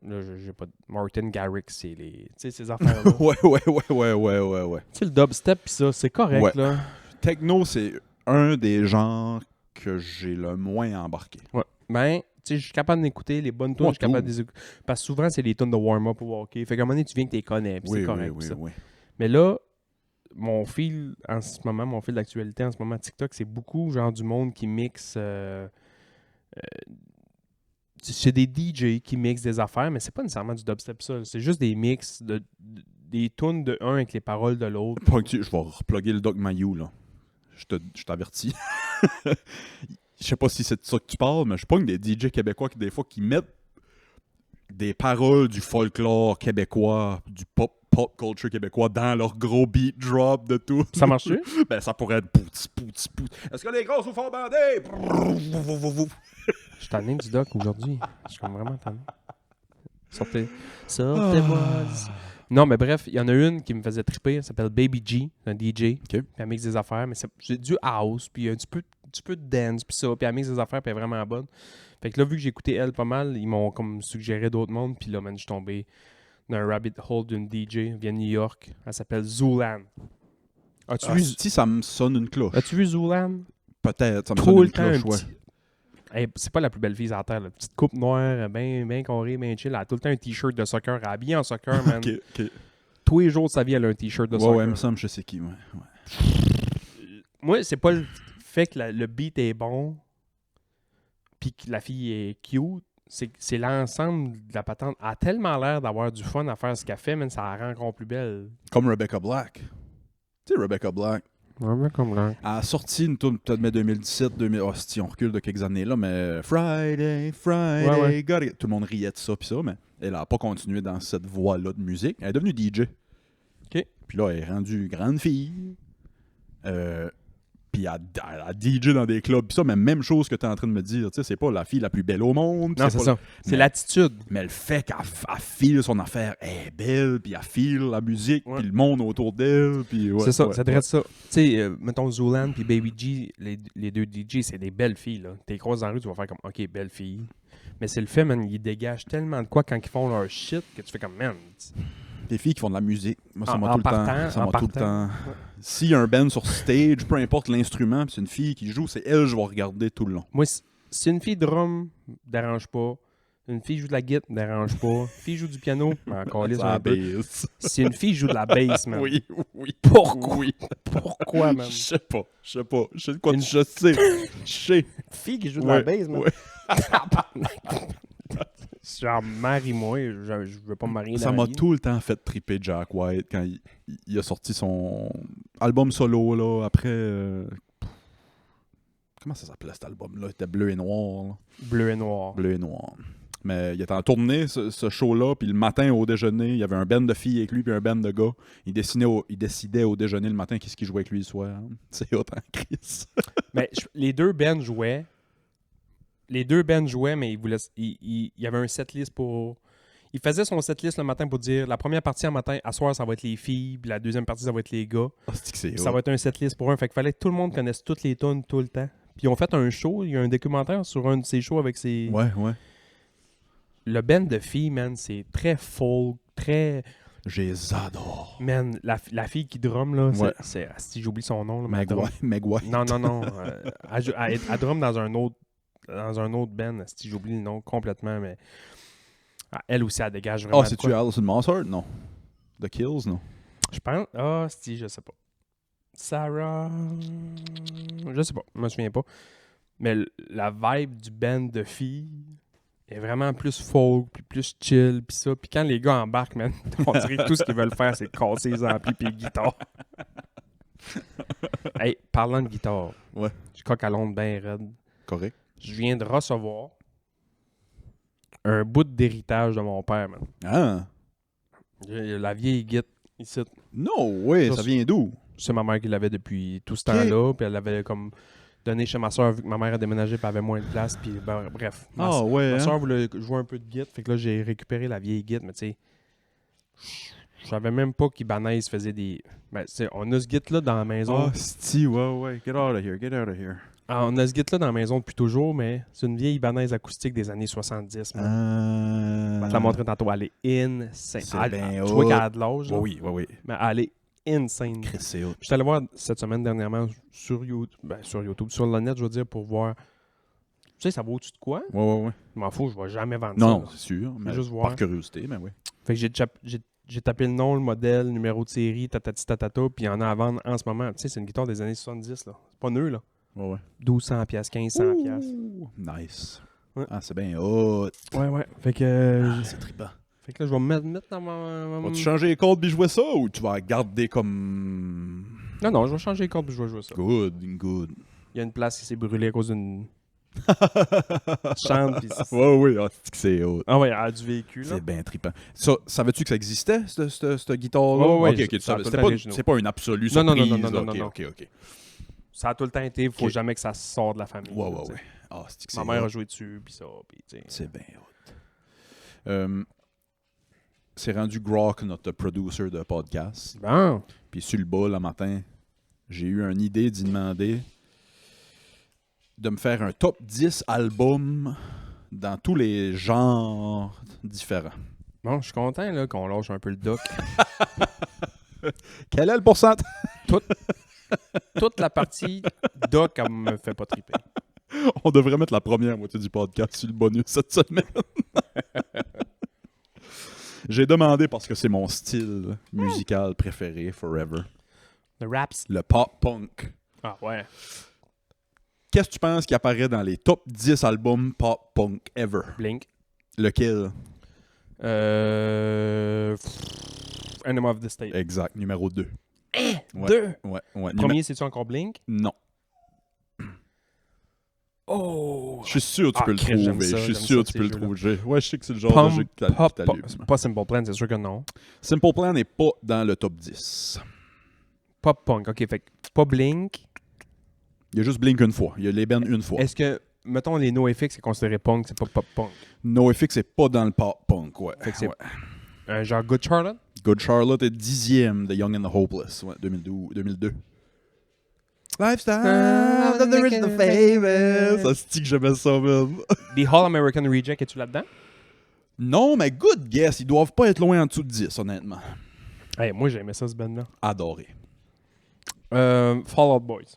Là, j'ai pas... Martin Garrix, c'est les... Tu sais, ces affaires-là. Ouais. Tu sais, le dubstep, pis ça, c'est correct, Ouais. là. Techno, c'est un des genres que j'ai le moins embarqué. Ouais. Ben, tu sais, je suis capable d'écouter les bonnes tunes, Moi, je suis capable de les écouter. Parce que souvent, c'est les tunes de warm-up ou hockey. Fait qu'à un moment donné, tu viens que tu les connais, puis c'est correct. pis ça. Oui. Mais là, mon fil d'actualité en ce moment, TikTok, c'est beaucoup genre du monde qui mixe... c'est des DJ qui mixent des affaires, mais c'est pas nécessairement du dubstep ça. C'est juste des mix, des tunes de un avec les paroles de l'autre. Je vais reploguer le Doc Mayou, là. Je t'avertis. Je sais pas si c'est de ça que tu parles, mais je pogne des DJ québécois qui, des fois, qui mettent des paroles du folklore québécois, du pop culture québécois dans leur gros beat drop de tout. Ça marche-tu? Ben, ça pourrait être pouti. Est-ce que les gros sont fort bandés? Je suis tanné du doc aujourd'hui. Je suis comme vraiment tanné. Sortez-moi. Non, mais bref, il y en a une qui me faisait triper. Elle s'appelle Baby G, un DJ. OK. Puis elle mixe des affaires, mais c'est du house, puis un petit peu de dance, puis ça. Puis elle mixe des affaires, puis elle est vraiment bonne. Fait que là, vu que j'ai écouté elle pas mal, ils m'ont comme suggéré d'autres mondes. Puis là, man, je suis tombé dans un rabbit hole d'une DJ. Elle vient de New York. Elle s'appelle Zoolan. As-tu vu... Si ça me sonne une cloche. As-tu vu Zoolan? Peut-être, ça me Tout sonne le une temps, un cloche, petit... Hey, c'est pas la plus belle fille sur la terre, la petite coupe noire, bien carrée, bien chill. Elle a tout le temps un t-shirt de soccer. Elle est habillée en soccer, man. OK. Tous les jours de sa vie, elle a un t-shirt de soccer. Ouais, il me semble, je sais qui, ouais. Moi, c'est pas le fait que le beat est bon puis que la fille est cute. C'est l'ensemble de la patente. Elle a tellement l'air d'avoir du fun à faire ce qu'elle fait, mais ça la rend encore plus belle. Comme Rebecca Black. Tu sais, Rebecca Black. Ouais, comme là. Elle a sorti une tune peut-être 2017, 2000. Oh, si on recule de quelques années là, mais Friday, Ouais. gotta get- tout le monde riait de ça pis ça, mais elle a pas continué dans cette voie-là de musique. Elle est devenue DJ. OK. Puis là, elle est rendue grande fille. Puis elle DJ dans des clubs. Puis ça, mais même chose que tu es en train de me dire. Tu sais, c'est pas la fille la plus belle au monde. Non, c'est pas ça. C'est l'attitude. Mais le fait qu'elle file son affaire, elle est belle, puis elle file la musique, Ouais. puis le monde autour d'elle. Puis ouais, c'est ça, ouais, ça devrait être ça. Tu sais, mettons Zoolan puis Baby G, les deux DJ, c'est des belles filles. Là. T'es croises dans la rue, tu vas faire comme, OK, belle fille. Mais c'est le fait, man, ils dégagent tellement de quoi quand ils font leur shit que tu fais comme, man. Des filles qui font de la musique. Moi, ça En m'a tout le partant, temps. Ça en m'a tout le partant. temps. S'il y a un band sur stage, peu importe l'instrument, puis c'est une fille qui joue, c'est elle, je vais regarder tout le long. Moi, si une fille drum, dérange pas. Une fille joue de la guitare, dérange pas. Une fille joue du piano, encore les Ça un peu. baisse. Si une fille joue de la bass, man. Oui. Pourquoi? Oui. Pourquoi, man? Je sais pas. Je sais de quoi Une- je sais. Je sais. Une fille qui joue de Ouais, la bass, man. ouais. Genre, marie-moi, je veux pas me marier. Ça dans m'a la vie. tout le temps fait triper Jack White quand il a sorti son album solo là, après. Comment ça s'appelait cet album-là? Il était bleu et noir. Là. Bleu et noir. Bleu et noir. Mais il était en tournée, ce show-là, puis le matin au déjeuner, il y avait un band de filles avec lui, puis un band de gars. Il décidait au déjeuner le matin qu'est-ce qu'il jouait avec lui le soir. C'est autant Chris. Mais les deux bands jouaient. Les deux bands jouaient, mais il y avait un setlist pour. Il faisait son setlist le matin pour dire la première partie en matin, à soir, ça va être les filles, puis la deuxième partie, ça va être les gars. Puis ça va être un setlist pour un. Fait qu'il fallait que tout le monde connaisse toutes les tunes tout le temps. Puis ils ont fait un show, il y a un documentaire sur un de ces shows avec ses. Ouais. Le band de filles, man, c'est très folk, très. Je les adore. Man, la fille qui drum, là, Ouais. c'est. Si j'oublie son nom, là, mais elle drum. Meg White. Non. Elle drum dans un autre band. Si j'oublie le nom complètement, mais. Elle aussi, elle dégage vraiment. Ah, c'est-tu Alison Mossart? Non. The Kills? Non. Je pense. Ah, je sais pas. Sarah. Je sais pas. Je me souviens pas. Mais la vibe du band de filles est vraiment plus folk, puis plus chill, puis ça. Puis quand les gars embarquent, man, on dirait que tout ce qu'ils veulent faire, c'est casser les amplis puis les guitares. Hey, parlant de guitare. Ouais. Je coque à l'onde bien raide. Correct. Je viens de recevoir un bout d'héritage de mon père, man. Ah. La vieille guitare, ici. Non, oui, ça vient d'où? C'est ma mère qui l'avait depuis tout ce Ok. temps-là, puis elle l'avait comme donné chez ma soeur vu que ma mère a déménagé puis elle avait moins de place, puis ben, bref. Ah, ouais. Ma hein? soeur voulait jouer un peu de guitare, fait que là, j'ai récupéré la vieille guitare, mais tu sais, je savais même pas qu'Ibanez faisait des... Ben, on a ce guitare-là dans la maison. Ah, Sti, ouais. Get out of here. On a ce guitare-là dans la maison depuis toujours, mais c'est une vieille Ibanez acoustique des années 70. man. Je vais te la montrer tantôt. Elle est insane. C'est bien Tu vois hot. qu'elle a de l'âge, là, Oui. mais elle est insane. Chris, c'est hot. Je suis allé voir cette semaine dernièrement sur YouTube, sur le net, je veux dire, pour voir. Tu sais, ça vaut-tu de quoi? Ouais. Je m'en fous, je vais jamais vendre Non, ça. c'est sûr. Mais juste voir. par curiosité, mais oui. Fait que j'ai tapé le nom, le modèle, le numéro de série, tatata, puis il y en a à vendre en ce moment. Tu sais, c'est une guitare des années 70, là. C'est pas neuf, là. Ouais. 1200$, 1500$. Ouh, nice. Ouais. Ah, c'est bien hot. Ouais. Fait que. C'est trippant. Fait que là, je vais me mettre dans ma. Vas-tu changer les cordes puis jouer ça ou tu vas garder comme. Non, je vais changer les cordes puis je vais jouer ça. Good. Il y a une place qui s'est brûlée à cause d'une. Chante, puis Ouais, c'est hot. Ah ouais, elle a du véhicule, là. C'est bien trippant. Ça, savais-tu que ça existait, cette guitare-là? Ouais, ok, tu ça a savais. tout C'était le pas, temps original. c'est pas une absolue Non, non, surprise. non. Ok. Ça a tout le temps été, il faut Ok. jamais que ça sorte de la famille. Ouais. là, tu sais. Ah, c'est que Ma c'est mère hot. a joué dessus, puis ça, puis tu sais. C'est bien hot. C'est rendu Grok, notre producer de podcast. Bon. Puis sur le bas, le matin, j'ai eu une idée d'y demander de me faire un top 10 albums dans tous les genres différents. Bon, je suis content là, qu'on lâche un peu le doc. Quel est le pourcentage? Toute la partie doc, elle me fait pas triper. On devrait mettre la première moitié du podcast sur le bonus cette semaine. J'ai demandé parce que c'est mon style musical préféré forever. The raps. Le pop-punk. Ah ouais. Qu'est-ce que tu penses qui apparaît dans les top 10 albums pop-punk ever? Blink. Lequel? Enema of the State. Exact, numéro 2. Ouais, 2. Ouais. Premier, c'est-tu encore Blink? Non. Oh! Je suis sûr que tu peux le Chris, j'aime trouver. ça, Je suis j'aime sûr ça, que tu ces peux le jeux-là. trouver. Ouais, je sais que c'est le genre de jeu qui t'allume. Pas Simple Plan, c'est sûr que non. Simple Plan n'est pas dans le top 10. Pop-punk, ok. Fait que pas Blink. Il y a juste Blink une fois. Il y a les bands une fois. Est-ce que, mettons, les NoFX est considéré punk, c'est pas pop-punk? NoFX est pas dans le pop-punk, ouais. Fait que c'est Ouais. genre Good Charlotte? Good Charlotte est 10e de Young and the Hopeless, ouais, 2002. Lifestyle of the rich and the famous. Ça se dit que j'aimais ça, même. The All American Reject, es-tu là-dedans? Non, mais good guess. Ils doivent pas être loin en dessous de 10, honnêtement. Hey, moi, j'aimais ça, ce band-là. Adoré. Fall Out Boys.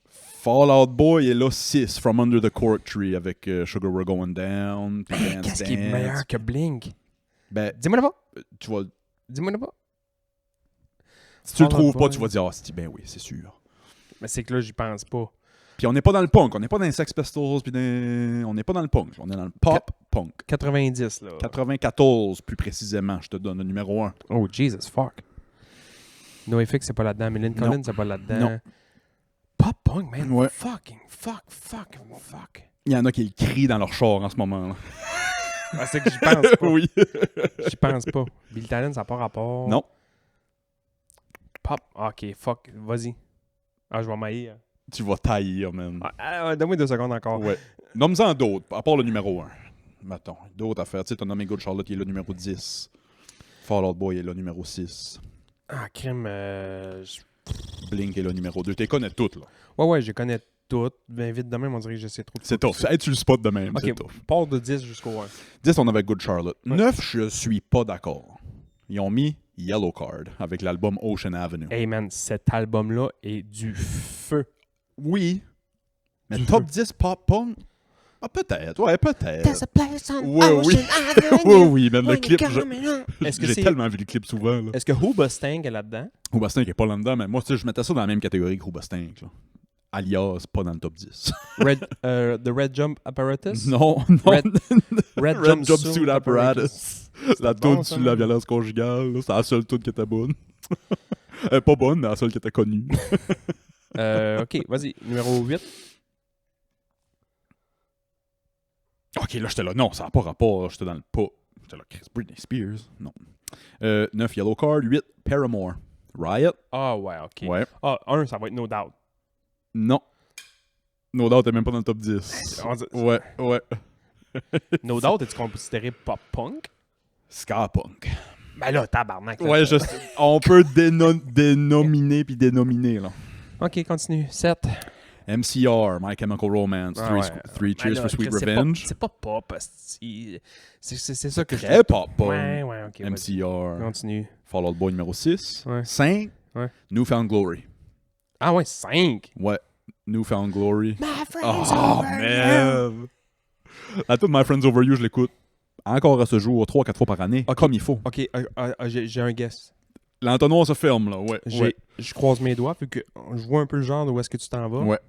Fall Out Boy est là 6, From Under the Cork Tree, avec Sugar We're Going Down, puis Dance Qu'est-ce qui est Dance. meilleur que Blink? Ben, Dis-moi là-bas. tu vas... Dis-moi là-bas. Si tu le Fall Out trouves pas, Boy. tu vas dire « Ah, c'est ben oui, c'est sûr. Mais c'est que là, j'y pense pas. » Puis on n'est pas dans le punk, on n'est pas dans les Sex Pistols, puis on n'est pas dans le punk, on est dans le pop-punk. 90, là. 94, plus précisément, je te donne le numéro 1. Oh, Jesus, fuck. NoFX, c'est pas là-dedans. Millen Non. Collins, c'est pas là-dedans. Non. Pop-punk, man. Ouais. Fuck. Il y en a qui crient dans leur char en ce moment. Là. Ah, c'est que j'y pense pas. Oui. J'y pense pas. Bill Talent, ça n'a pas rapport. Non. Pop. Ok, fuck. Vas-y. Ah, je vais m'haïr. Tu vas tailler, man. Donne-moi 2 secondes encore. Ouais. Nomme-en d'autres, à part le numéro 1. Mettons, d'autres affaires. Tu sais, t'as nommé Good Charlotte, il est le numéro 10. Fall Out Boy est le numéro 6. Ah, crime. Blink est le numéro 2. T'es connais toutes, là. Ouais, je connais toutes. Ben vite de même, on dirait que je sais trop. C'est tough. Hey, tu le spots de même, c'est Ok, tough. part de 10 jusqu'au 1. 10, on avait Good Charlotte. Ouais. 9, je suis pas d'accord. Ils ont mis Yellow Card avec l'album Ocean Avenue. Hey man, cet album-là est du feu. Oui. Mais top 10 pop-punk? Ah, peut-être. Ouais, peut-être. There's a place on Ouais, oui. Ocean Avenue. Oui, oui, mais le when clip, you're coming home. Est-ce que j'ai c'est- tellement vu le clip souvent. Là. Est-ce que Hoobastank est là-dedans? Hoobastank est pas là-dedans, mais moi, tu sais, je mettais ça dans la même catégorie que Hoobastank. Là. Alias, pas dans le top 10. The Red Jump Apparatus? non, non. Red Red Jumpsuit Apparatus. La bon, toune ça, sur la man. violence conjugale. là, c'est la seule toune qui était bonne. Pas bonne, mais la seule qui était connue. Ok, vas-y. Numéro 8. Ok, là, j'étais là. Non, ça n'a pas rapport. là, J'étais dans le pas. J'étais là, Chris Britney Spears. Non. 9, Yellow Card. 8, Paramore. Riot. Ah ouais, ok. Ouais. Ah, 1, ça va être No Doubt. Non. No Doubt est même pas dans le top 10. Ouais, ouais. No Doubt, es-tu considéré pop-punk? Ska Punk. Ben là, tabarnak. là. Ouais, on peut dénominer puis dénominer, là. Ok, continue. 7. MCR, My Chemical Romance, Ah Three Ben Cheers là, for Sweet Chris, Revenge. C'est pas pop. C'est ça que Très pop, Ouais, ok. vas-y. MCR, Continue. Fall Out Boy numéro 6. Ouais. 5, Ouais. Newfound Glory. Ah ouais, 5. Ouais, Newfound Glory. My friends Oh, over here. man! La toute My Friends Over You, je l'écoute encore à ce jour, 3-4 fois par année, Ok. comme il faut. Ok, j'ai un guess. L'entonnoir se ferme, là, ouais. Ouais. Je croise mes doigts, vu que je vois un peu le genre de où est-ce que tu t'en vas. Ouais.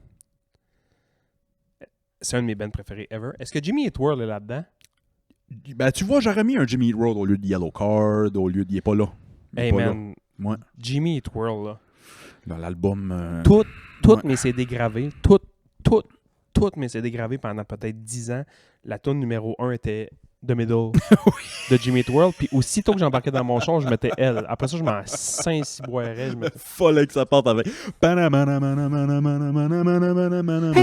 C'est un de mes bands préférés ever. Est-ce que Jimmy Eat World est là-dedans? Ben, tu vois, j'aurais mis un Jimmy Eat World au lieu de Yellow Card, au lieu de... Il est pas là. Il est Hey pas là. man, Ouais. Jimmy Eat World, là. Dans l'album... Toutes Ouais. mes CD gravées, toutes mes CD gravées pendant peut-être 10 ans, la tune numéro 1 était The Middle de Jimmy Eat World. Puis aussitôt que j'embarquais dans mon char, je mettais elle. Après ça, je m'en Saint-Ciboirais. Je mettais... Fallait que ça parte avec... It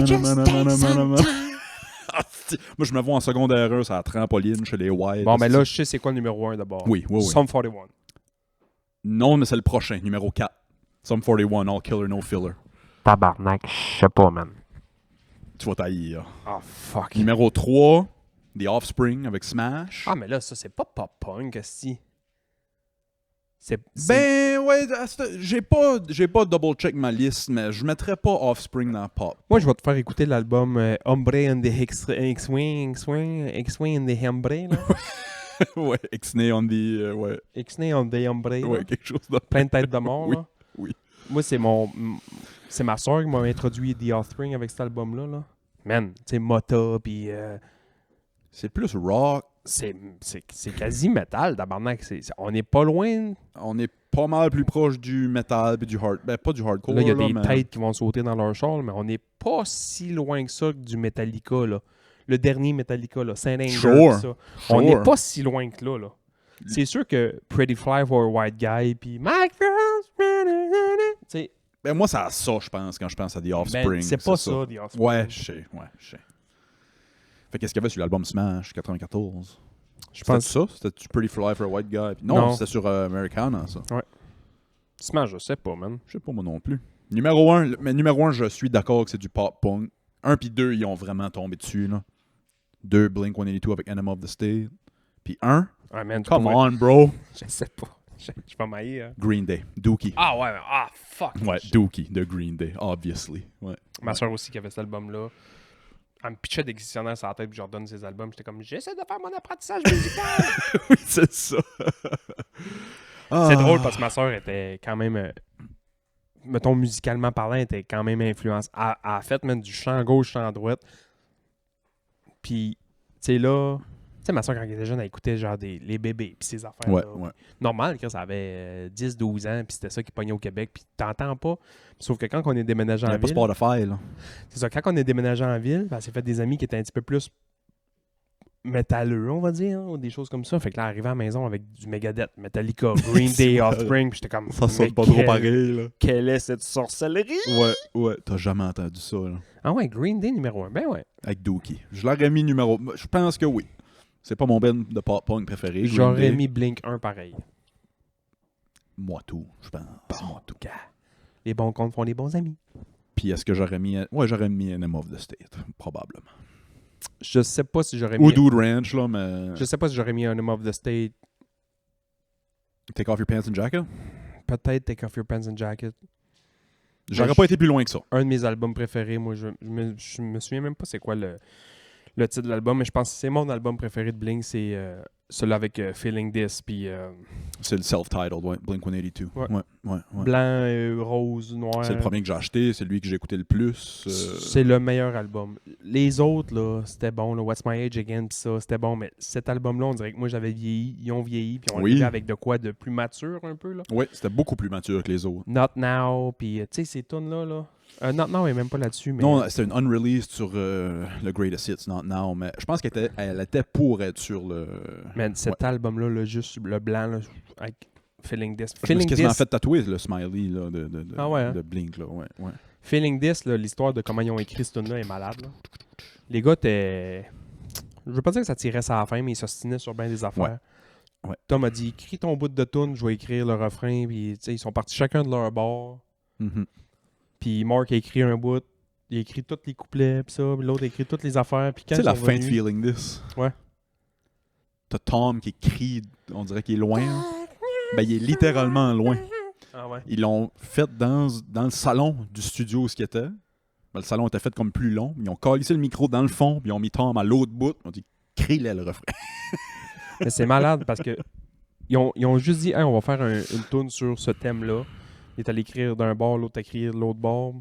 just takes some time. Ah, moi, je me vois en secondaire 1 sur la trampoline chez les Whites. Bon, ben là, je sais c'est quoi le numéro 1 d'abord. Oui, oui, oui. Sum 41. Non, mais c'est le prochain, numéro 4. Sum 41, All Killer, No Filler. Tabarnak, je sais pas, man. Tu vas tailler. Ah, fuck. Numéro 3, The Offspring avec Smash. Ah, mais là, ça, c'est pas pop-punk, si. C'est... Ben, ouais, j'ai pas double-check ma liste, mais je mettrais pas Offspring dans pop. Moi, je vais te faire écouter l'album Hombre and the X-Wing and the Hombre, là. Ouais, X-Nay on the... ouais, X-Nay on the Hombre, là. ouais, quelque chose de... Plein de têtes de mort, Oui, là. oui. Moi, c'est ma soeur qui m'a introduit The Offspring avec cet album-là, là. Man, tu sais, Mota, puis... C'est plus rock. c'est quasi métal, tabarnak. On n'est pas loin. On est pas mal plus proche du metal et du hard... Ben, pas du hardcore, Là, il y a des mais... têtes qui vont sauter dans leur char, mais on n'est pas si loin que ça que du Metallica, là. Le dernier Metallica, là, Saint Anger, Sure. pis ça. On n'est Sure. pas si loin que là, là. C'est sûr que Pretty Fly for a White Guy, puis My Girl's... Tu sais, Ben moi, c'est à ça, je pense, quand je pense à The Offspring. Ben, c'est pas ça, The Offspring. Ouais, je sais. Fait qu'est-ce qu'il y avait sur l'album Smash 94? Je C'était pense. ça? C'était Pretty Fly for a White Guy? Non, Non. c'était sur Americana, ça. Smash, je sais pas, man. Je sais pas moi non plus. Numéro 1, je suis d'accord que c'est du pop-punk. 1 puis 2, ils ont vraiment tombé dessus, là. 2, Blink-182 avec Enema of the State. Puis 1, Ah, man, tu come peux- on, bro. Je sais pas. Je vais pas mailler. Hein. Green Day. Dookie. Ah, ouais. Ah, fuck. Ouais, Dookie de Green Day, obviously. Ouais. Ma soeur aussi qui avait cet album-là. Elle me pitchait des dictionnaires sur la tête puis je leur donne ses albums. J'étais comme, j'essaie de faire mon apprentissage musical. Oui, c'est ça. C'est drôle parce que ma soeur était quand même, mettons, musicalement parlant, elle était quand même influence. Elle a fait même du chant gauche, chant droite. Puis, tu sais, là, tu sais, ma soeur, quand elle était jeune, elle écoutait genre les bébés puis ces affaires. Ouais, là. ouais. Normal, que ça avait 10-12 ans, puis c'était ça qui pognait au Québec, puis t'entends pas. Sauf que quand on est déménagé Il n'y en a pas ville, Spotify, là. c'est ça, quand on est déménagé en ville, ben, elle s'est fait des amis qui étaient un petit peu plus métalleux, on va dire, ou des choses comme ça. Fait que là, arrivé à la maison avec du Megadeth, Metallica, Green Day, Offspring, puis j'étais comme, Ça sonne mais pas trop quel- pareil, là. Quelle est cette sorcellerie? Ouais. T'as jamais entendu ça, là. Ah ouais, Green Day numéro 1, ben ouais. Avec Dookie. Je l'aurais mis numéro... Je pense que oui. C'est pas mon band de pop-punk préféré. Green J'aurais Day. mis Blink 1 pareil. Moi tout, je pense. Moi tout. Les bons comptes font les bons amis. Puis est-ce que j'aurais mis... Ouais, j'aurais mis Enema of the State, probablement. Je sais pas si j'aurais Ou mis... Dude Ranch, là, mais... Je sais pas si j'aurais mis un Enema of the State. Take Off Your Pants and Jacket? Peut-être Take Off Your Pants and Jacket. J'aurais je- pas été plus loin que ça. Un de mes albums préférés, moi, je me souviens même pas c'est quoi le titre de l'album, mais je pense que c'est mon album préféré de Blink, c'est celui avec Feeling This, puis C'est le self-titled, ouais. Blink-182. Ouais. Ouais. blanc, rose, noir. C'est le premier que j'ai acheté, c'est lui que j'ai écouté le plus. C'est le meilleur album. Les autres, là, c'était bon. Là, What's My Age Again, pis ça, c'était bon. Mais cet album-là, on dirait que moi, j'avais vieilli. Ils ont vieilli, puis on Oui. arrivait avec de quoi de plus mature un peu, là. Ouais, c'était beaucoup plus mature que les autres. Not Now, puis tu sais, ces tunes-là, là. Not Now est même pas là-dessus, mais... Non, c'était une unreleased sur le Greatest Hits, Not Now, mais je pense qu'elle était pour être sur le... Man, cet album-là, là, juste le blanc, là, avec Feeling This. Je me Feeling suis quasiment This, fait tatouer le smiley là, de Ah ouais, hein? de Blink. Là. Ouais. Feeling This, là, l'histoire de comment ils ont écrit ce tune-là est malade, là. Les gars étaient... Je veux pas dire que ça tirait ça à la fin, mais ils s'ostinaient sur bien des affaires. Ouais. Tom a dit, écris ton bout de tune, je vais écrire le refrain, puis tu sais, ils sont partis chacun de leur bord. Mhm. Puis Mark a écrit un bout, il a écrit tous les couplets, puis ça, puis l'autre a écrit toutes les affaires. Puis Tu quand sais ils la sont fin de venus- Feeling This? Ouais. T'as Tom qui crie, on dirait qu'il est loin. Hein? Ben, il est littéralement loin. Ah ouais. Ils l'ont fait dans le salon du studio où ce qui était. Ben, le salon était fait comme plus long. Ils ont calissé le micro dans le fond, puis ils ont mis Tom à l'autre bout. Ils ont dit, crie-le le refrain. Mais c'est malade parce que ils ont juste dit, hey, on va faire une tune sur ce thème-là. Il est allé écrire d'un bord, l'autre à écrire de l'autre bord.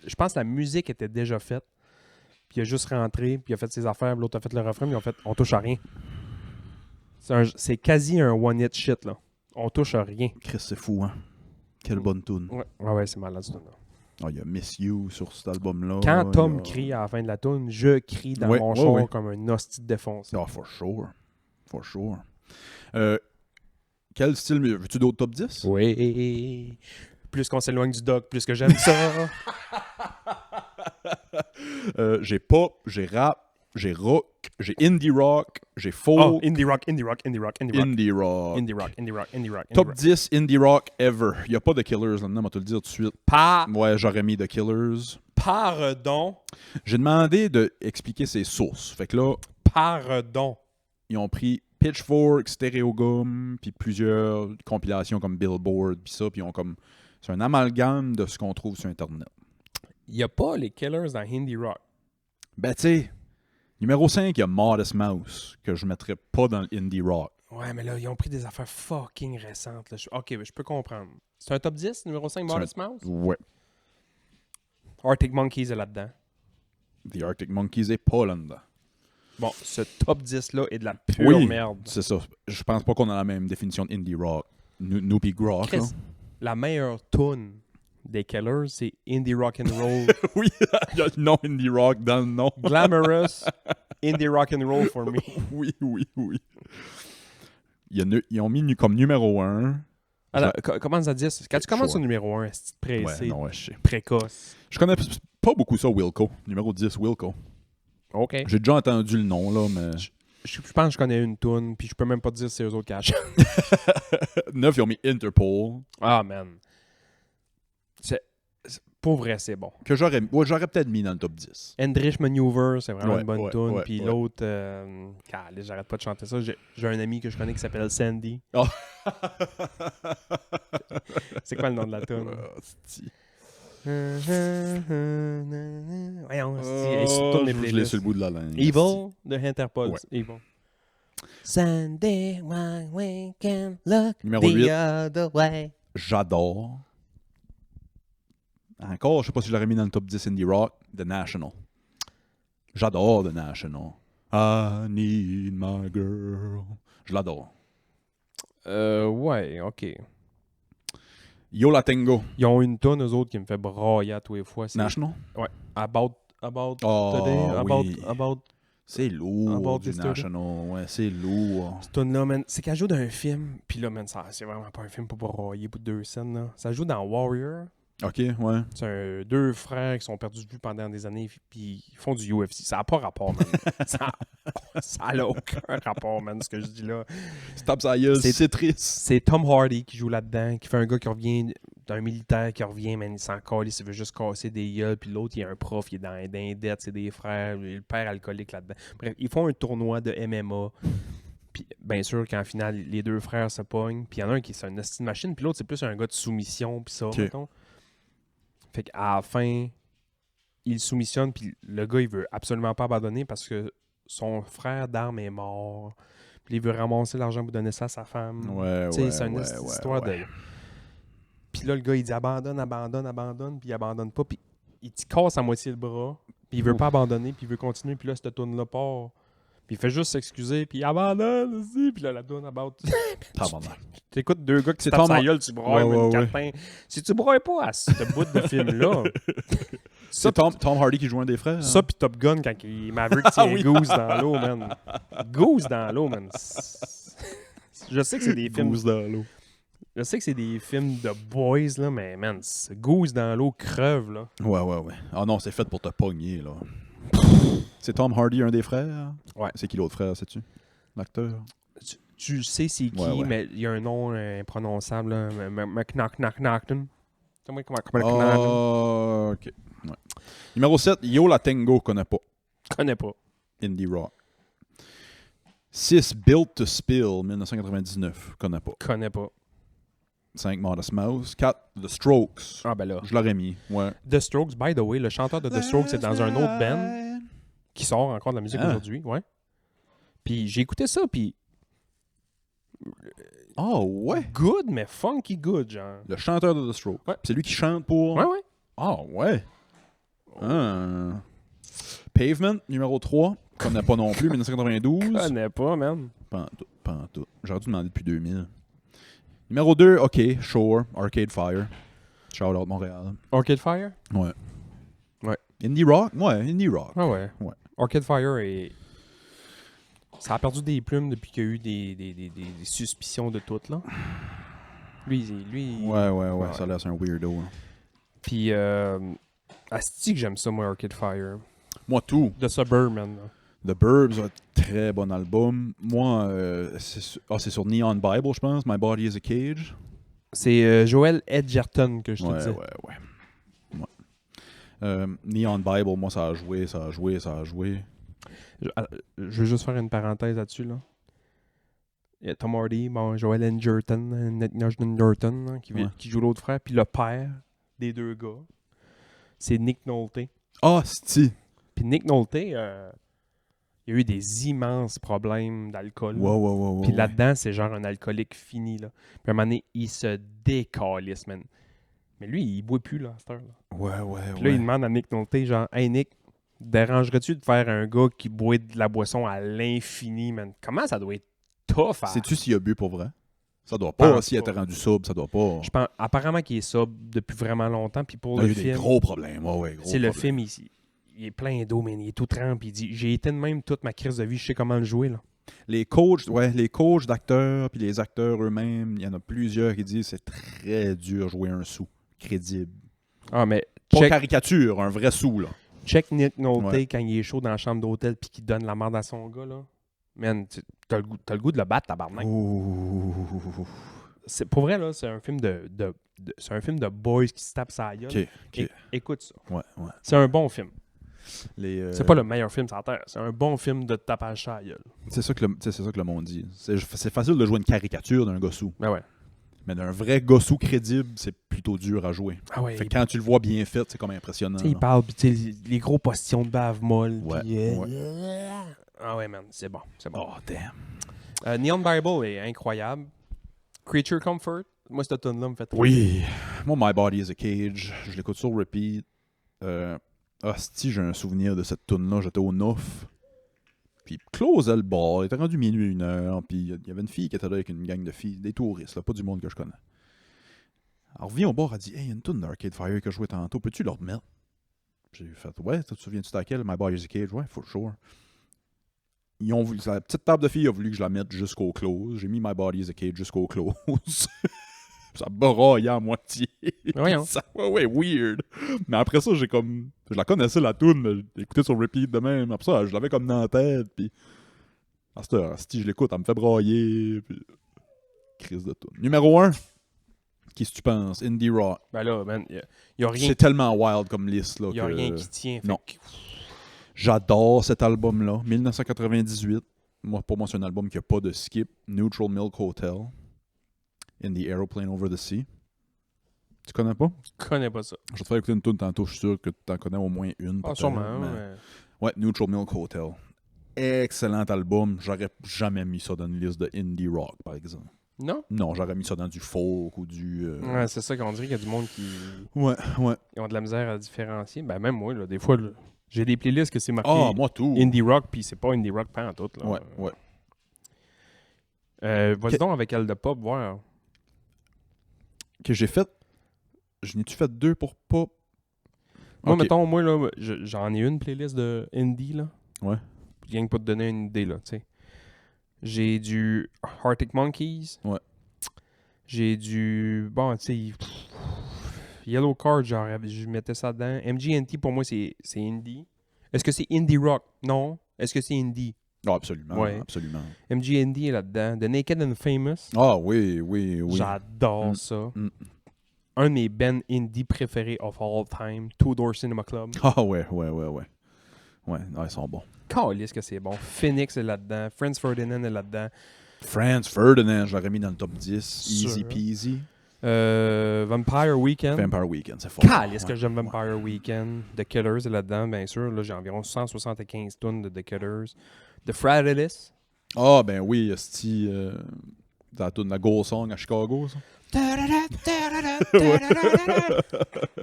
Je pense que la musique était déjà faite. Puis il a juste rentré, puis il a fait ses affaires, puis l'autre a fait le refrain, puis ils ont fait, on touche à rien. C'est quasi un one-hit shit, là. On touche à rien. Chris, c'est fou, hein? Quelle bonne tune. Ouais, c'est malade, ce tune-là. Ah, il y a Miss You sur cet album-là. Quand Il y Tom a- crie à la fin de la tune, je crie dans Ouais, mon ouais, char ouais. comme un hostie de défoncé. Ah, for sure. For sure. Quel style... Veux-tu d'autres top 10? Oui. Plus qu'on s'éloigne du doc, plus que j'aime ça. J'ai pop, j'ai rap, j'ai rock, j'ai indie rock, j'ai folk, Oh, indie rock, indie rock, indie rock, indie rock. indie rock. Indie rock, indie rock, indie rock. Top 10 indie rock ever. Il n'y a pas de Killers là-dedans, on va te le dire tout de suite. Ouais, j'aurais mis The Killers. Pardon. J'ai demandé d'expliquer ses sources. Fait que là, Pardon. ils ont pris Pitchfork, Stereogum, puis plusieurs compilations comme Billboard, puis ça, puis ils ont comme... C'est un amalgame de ce qu'on trouve sur Internet. Il n'y a pas les Killers dans indie rock. Ben, tu sais, numéro 5, il y a Modest Mouse, que je mettrais pas dans l'indie rock. Ouais, mais là, ils ont pris des affaires fucking récentes. Là. Ok, je peux comprendre. C'est un top 10, numéro 5, C'est Modest Mouse? Ouais. Arctic Monkeys est là-dedans. The Arctic Monkeys est pas là-dedans. Bon, ce top 10-là est de la pure Oui, merde. c'est ça. Je pense pas qu'on a la même définition d'indie rock. Noopy rock, Chris, là. la meilleure tune des Killers, c'est Indie Rock and Roll. Oui, il y a le nom indie rock dans le nom. Glamorous Indie Rock and Roll for me. Oui. Ils ont mis comme numéro 1 Alors, commence à 10. Quand tu commences Sure. au numéro 1, c'est pressé, Ouais, non, ouais, je sais. précoce. Je connais pas beaucoup ça, Wilco. Numéro 10, Wilco. OK. J'ai déjà entendu le nom, là, mais... Je pense que je connais une toune, puis je peux même pas te dire si c'est eux autres qui la chantent. 9, ils ont mis Interpol. Ah, man. Pour vrai, c'est bon. Que j'aurais peut-être mis dans le top 10. Endrich Maneuver, c'est vraiment Ouais, une bonne ouais, tune. ouais, Puis ouais. l'autre, j'arrête pas de chanter ça. J'ai un ami que je connais qui s'appelle Sandy. Oh. C'est quoi le nom de la tune? Voyons, elle est sur toutes mes Je l'ai playlists. sur le bout de la langue. Evil de Interpol. Ouais. Evil. Sunday, when we can look Numéro the 8. other way. J'adore. Encore, je sais pas si je l'aurais mis dans le top 10 indie rock, The National. J'adore The National. I need my girl. Je l'adore. Ouais, ok. Yo La Tengo. Ils ont une tonne, eux autres, qui me fait brailler à tous les fois. C'est National? About Oh, Today. oui. About C'est lourd, About du this Today. National. Ouais, c'est lourd. cette tune-là, man. C'est qu'elle joue dans un film. Puis là, man, c'est vraiment pas un film pour brailler pour 2 scènes, là. Ça joue dans Warrior. OK, ouais. C'est deux frères qui sont perdus de vue pendant des années, puis ils font du UFC. Ça n'a pas rapport, man. ça n'a aucun rapport, man, ce que je dis là. Stop sa gueule, C'est- c'est triste. C'est Tom Hardy qui joue là-dedans, qui fait un gars qui revient d'un militaire qui revient, man, il s'en calisse, il veut juste casser des gueules, puis l'autre, il est un prof, il est dans les dettes, c'est des frères, le père alcoolique là-dedans. Bref, ils font un tournoi de MMA. Puis, bien sûr qu'en finale, les deux frères se pognent. Puis il y en a un qui est une hostie de machine, puis l'autre, c'est plus un gars de soumission, puis ça, Ok. mettons. Fait qu'à la fin, il soumissionne, puis le gars, il veut absolument pas abandonner parce que son frère d'armes est mort. Puis il veut ramasser l'argent pour donner ça à sa femme. Ouais, Tu sais, ouais, c'est une ouais, hostie ouais, d'histoire ouais. de... Puis là, le gars, il dit abandonne, puis il abandonne pas. Puis il te casse à moitié le bras, puis il veut pas abandonner, puis il veut continuer. Puis là, cette tourne-là part. Puis il fait juste s'excuser, puis il abandonne aussi. Puis là, la tourne about. Tabarnak. T'écoutes deux gars qui C'est se tapent Tom- sa gueule, tu broyes, Ouais, une ouais, catin. Si tu broyes pas à ce bout de film-là, C'est Tom Hardy qui joue un des frères? hein? ça pis Top Gun quand Maverick tient oui. Goose dans l'eau, man. Goose dans l'eau, man. Je sais que c'est des films. Goose dans l'eau. Je sais que c'est des films de boys, là, mais man, Goose dans l'eau creve, là. Ouais, ouais, ouais. Ah non, c'est fait pour te pogner, là. C'est Tom Hardy, un des frères? Ouais. C'est qui l'autre frère, sais-tu? L'acteur? Tu sais c'est qui, Ouais, ouais. mais il y a un nom imprononçable, là. McNockton. Comment Ah, ok. Ouais. Numéro 7, Yo La Tengo, connais pas. Je connais pas. Indie Rock. 6, Built to Spill, 1999, connais pas. Connais pas. 5, Modest Mouse. 4, The Strokes. Ah, ben là. Je l'aurais mis, ouais. The Strokes, by the way, le chanteur de The Strokes est dans un autre band qui sort encore de la musique Ah. aujourd'hui, ouais. Puis j'ai écouté ça, puis Oh, ouais. good, mais funky good, genre. Le chanteur de The Strokes. Ouais. C'est lui qui chante pour... Ouais, ouais. Ah, ouais. Ah. Pavement, numéro 3. Connais pas non plus, 1992. Connais pas, man. Pas en tout. J'aurais dû demander depuis 2000. Numéro 2, OK, Shore, Arcade Fire. Shout out Montréal. Arcade Fire? Ouais. Ouais. Indie Rock? Ouais, Indie Rock. Ah ouais. Ouais. Arcade Fire est... Ça a perdu des plumes depuis qu'il y a eu des suspicions de tout, là. Lui... Ouais, ça laisse un weirdo. Hein. Puis, asti que j'aime ça, moi, Arcade Fire. Moi, tout. The Suburban, là. The Burbs, un très bon album. Moi, c'est sur Neon Bible, je pense. My Body is a Cage. C'est Joel Edgerton que je te Ouais, disais. ouais. Neon Bible, moi, ça a joué. Je veux juste faire une parenthèse là-dessus, là. Il y a Tom Hardy, bon, Joel Edgerton, Edgerton, là, qui joue l'autre frère. Puis le père des deux gars, c'est Nick Nolte. Ah, c'ti. Puis Nick Nolte, il y a eu des immenses problèmes d'alcool. là. Ouais. Puis là-dedans, c'est genre un alcoolique fini, là. Puis à un moment donné, il se décalisse, man. Mais lui, il boit plus, là, à cette heure-là. Ouais. Puis là, il demande à Nick Nolte, genre, « Hey, Nick, dérangerais-tu de faire un gars qui boit de la boisson à l'infini, man? Comment ça doit être tough à... » Sais-tu s'il a bu pour vrai? Ça doit pas. Pense S'il pas. était rendu sobre, ça doit pas. Je pense, apparemment qu'il est sobre depuis vraiment longtemps, puis pour Il y a le eu des film... gros problèmes. Ouais, gros C'est le problèmes. film, il est plein d'eau, man. Il est tout trempe. Il dit, j'ai été de même toute ma crise de vie, je sais comment le jouer, là. Les coachs d'acteurs, puis les acteurs eux-mêmes, il y en a plusieurs qui disent que c'est très dur de jouer un sou crédible. Ah, mais Pas check, caricature, un vrai sou, là. check Nick Nolte Ouais. quand il est chaud dans la chambre d'hôtel puis qu'il donne la merde à son gars, là. Man, t'as le goût de le battre, tabarnak. Pour vrai, là, c'est un film c'est un film de boys qui se tapent sa gueule. OK. Écoute ça. Ouais. C'est un bon film. Les, C'est pas le meilleur film sur la Terre. C'est un bon film de tapage sur la gueule. C'est ça que le monde dit. C'est facile de jouer une caricature d'un gossou. Ben ouais. Mais d'un vrai gossou crédible, c'est plutôt dur à jouer. Ah ouais. Fait que quand tu le vois bien fait, c'est comme impressionnant. Tu sais, il là. parle, puis tu sais, les gros postillons de bave molle. Ouais, puis, ouais. Ah ouais, man, c'est bon. C'est bon. Oh, damn. Neon Bible est incroyable. Creature Comfort. Moi, cette tune là me fait très Oui. Moi, My Body is a Cage, je l'écoute sur repeat. Si j'ai un souvenir de cette tune-là, j'étais au Nouf. Puis closait le bar, il était rendu minuit, 1h, puis il y avait une fille qui était là avec une gang de filles, des touristes, là, pas du monde que je connais. Elle revient au bar, elle dit « Hey, il y a une tune d'Arcade Fire que je jouais tantôt, peux-tu le remettre? » J'ai fait « Ouais, tu te souviens-tu de laquelle? My Body is a Cage? Ouais, for sure. » Ils ont voulu, la petite table de filles a voulu que je la mette jusqu'au close. J'ai mis My Body is a Cage jusqu'au close. Ça baraille à moitié. Voyons. Ça, ouais, weird. Mais après ça, je la connaissais la tune, j'ai écouté sur repeat de même. Après ça, je l'avais comme dans la tête. Puis à cette heure, si je l'écoute, elle me fait brailler. Puis crise de tune. Numéro 1. Qu'est-ce que tu penses? Indie Rock. Ben là, man, il y a rien, C'est tellement wild comme liste. y a rien qui tient. Fait non. que- J'adore cet album-là. 1998. Pour moi, c'est un album qui n'a pas de skip. Neutral Milk Hotel. In the Aeroplane Over the Sea. Tu connais pas? Je connais pas ça. Je vais te faire écouter une tune tantôt. Je suis sûr que tu en connais au moins une. Ah, peut-être, sûrement. mais- mais- Ouais, Neutral Milk Hotel. Excellent album. J'aurais jamais mis ça dans une liste de indie rock, par exemple. Non? Non, j'aurais mis ça dans du folk ou du... Ouais, c'est ça qu'on dirait qu'il y a du monde qui Ouais. ils ont de la misère à différencier. Ben même moi, là, des fois, là, j'ai des playlists que c'est marqué Ah, moi tout. indie rock, puis c'est pas indie rock pas en tout. Là. Ouais. Vas-y donc avec elle de pop, voir. Que j'ai fait... Je n'ai-tu fait 2 pour pop? Moi, Ok. mettons, moi, là, j'en ai une playlist de indie, là. Ouais. Rien que pour te donner une idée, là, tu sais. J'ai du Arctic Monkeys. Ouais. J'ai du... Bon, tu sais... Yellow Card, genre, je mettais ça dedans. MGMT, pour moi, c'est indie. Est-ce que c'est indie rock? Non. Est-ce que c'est indie? Ah, absolument. Ouais. Absolument. MGMT est là-dedans. The Naked and Famous. Ah, oui. J'adore Mm. ça. Mm. Un de mes bands indie préférés of all time. Two Door Cinema Club. Ah, ouais. Ouais, non, ils sont bons. Calisse que c'est bon. Phoenix est là-dedans. Franz Ferdinand est là-dedans. Franz Ferdinand, je l'aurais mis dans le top 10. Sûr. Easy peasy. Vampire Weekend. Vampire Weekend, c'est fort. Calisse que Ouais. j'aime Vampire Weekend. The Killers est là-dedans, bien sûr. Là, j'ai environ 175 tonnes de The Killers. The Fratellis. Ah, ben oui, c'est la tune de la Goal Song à Chicago, ça.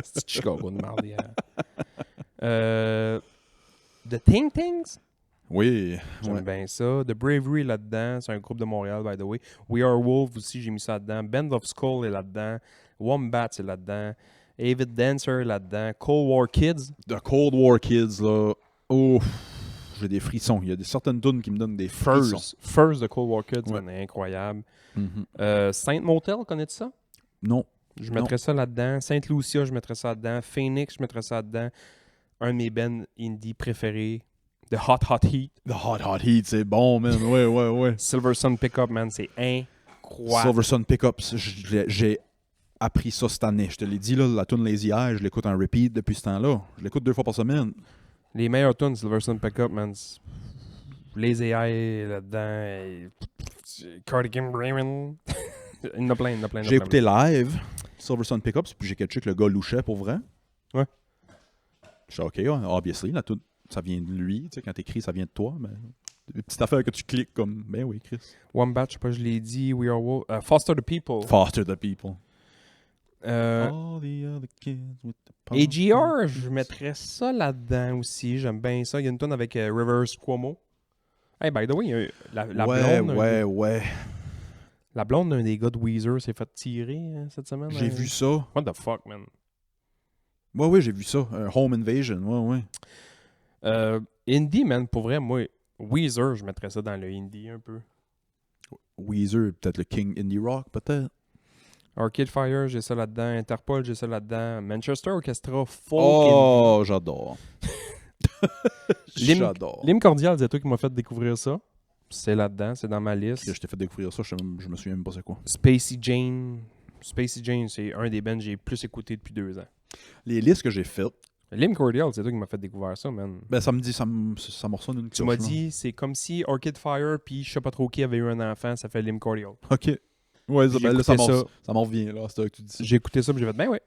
C'est Chicago de marde. The Ting Tings. Oui. J'aime Ouais. bien ça. The Bravery est là-dedans. C'est un groupe de Montréal, by the way. We Are Wolf aussi, j'ai mis ça là-dedans. Band of Skull est là-dedans. Wombats est là-dedans. Avid Dancer est là-dedans. Cold War Kids. The Cold War Kids, là. Oh, j'ai des frissons. Il y a certaines tunes qui me donnent des frissons. First de Cold War Kids, Ouais. man, incroyable. Mhm. Saint Motel, connais-tu ça? Non. Je mettrais ça là-dedans. Saint Lucia, je mettrais ça là-dedans. Phoenix, je mettrais ça là-dedans. Un de mes bands indie préférés. The Hot Hot Heat. The Hot Heat, c'est bon, man. Ouais. Silver Sun Pickup, man, c'est incroyable. Silver Sun Pickups, j'ai appris ça cette année. Je te l'ai dit, là, la tune Lazy Eye, je l'écoute en repeat depuis ce temps-là. Je l'écoute 2 fois par semaine. Les meilleurs tunes, Silver Sun Pickup, man. Lazy Eye là-dedans. Cardigan Raymond. Il y en a plein, J'ai écouté live Silver Sun Pickups, puis j'ai catché que le gars louchait pour vrai. Ouais. Je suis OK, obviously, la tune, ça vient de lui. Tu sais, quand t'écris, ça vient de toi. Mais des petites affaires que tu cliques comme, ben oui, Chris. Wombat, je sais pas, je l'ai dit. We Are Wolf. Foster the People. Foster the people. Euh, All the other kids with the AGR, je mettrais ça là-dedans aussi. J'aime bien ça. Il y a une tonne avec Rivers Cuomo. Hey, by the way, il y a la blonde. Ouais. La blonde d'un des gars de Weezer s'est fait tirer cette semaine. J'ai vu ça. What the fuck, man? Ouais, j'ai vu ça. Home Invasion, ouais. Indie, man, pour vrai, moi, Weezer, je mettrais ça dans le indie un peu. Weezer, peut-être le King Indie Rock, peut-être. Arcade Fire, j'ai ça là-dedans. Interpol, j'ai ça là-dedans. Manchester Orchestra, folk Oh, j'adore. Lim- J'adore. indie. Lim Cordial, c'est toi qui m'as fait découvrir ça. C'est là-dedans, c'est dans ma liste. Je t'ai fait découvrir ça, je me souviens même pas c'est quoi. Spacey Jane. Spacey Jane, c'est un des bands que j'ai plus écouté depuis 2 ans. Les listes que j'ai faites, Lim Cordial, c'est toi qui m'as fait découvrir ça, man. ben ça me ressonne une Tu m'as cloche, là. dit, c'est comme si Arcade Fire puis je sais pas trop qui avait eu un enfant, ça fait Lim Cordial. OK. Ouais, J'ai ben, là, écouté ça m'en revient, là, c'est ça que tu dis. J'ai écouté ça puis j'ai fait, ben ouais.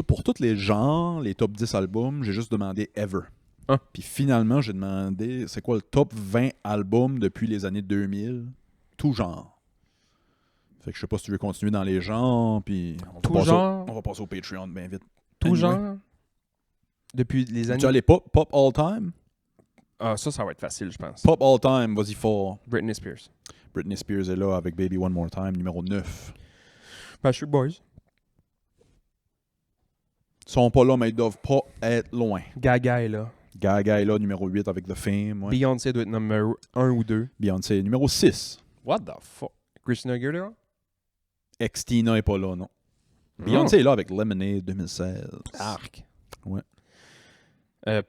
Pour tous les genres, les top 10 albums, j'ai juste demandé Ever. Ah. Puis finalement, j'ai demandé c'est quoi le top 20 albums depuis les années 2000, tout genre. Fait que je sais pas si tu veux continuer dans les genres, puis Tout genre? on va passer au Patreon bien vite. Tout Anyway. genre. Depuis les Tu années. as les pop all time? Ah, ça va être facile, je pense. Pop all time, vas-y fort. Britney Spears. Britney Spears est là avec Baby One More Time, numéro 9. Backstreet Boys. Ils sont pas là, mais ils doivent pas être loin. Gaga est là. Gaga est là, numéro 8 avec The Fame. Ouais. Beyoncé doit être numéro 1 ou 2. Beyoncé, numéro 6. What the fuck? Christina Aguilera? Ex-Tina est pas là, non. Beyoncé est là avec Lemonade 2016. Arc. Ouais.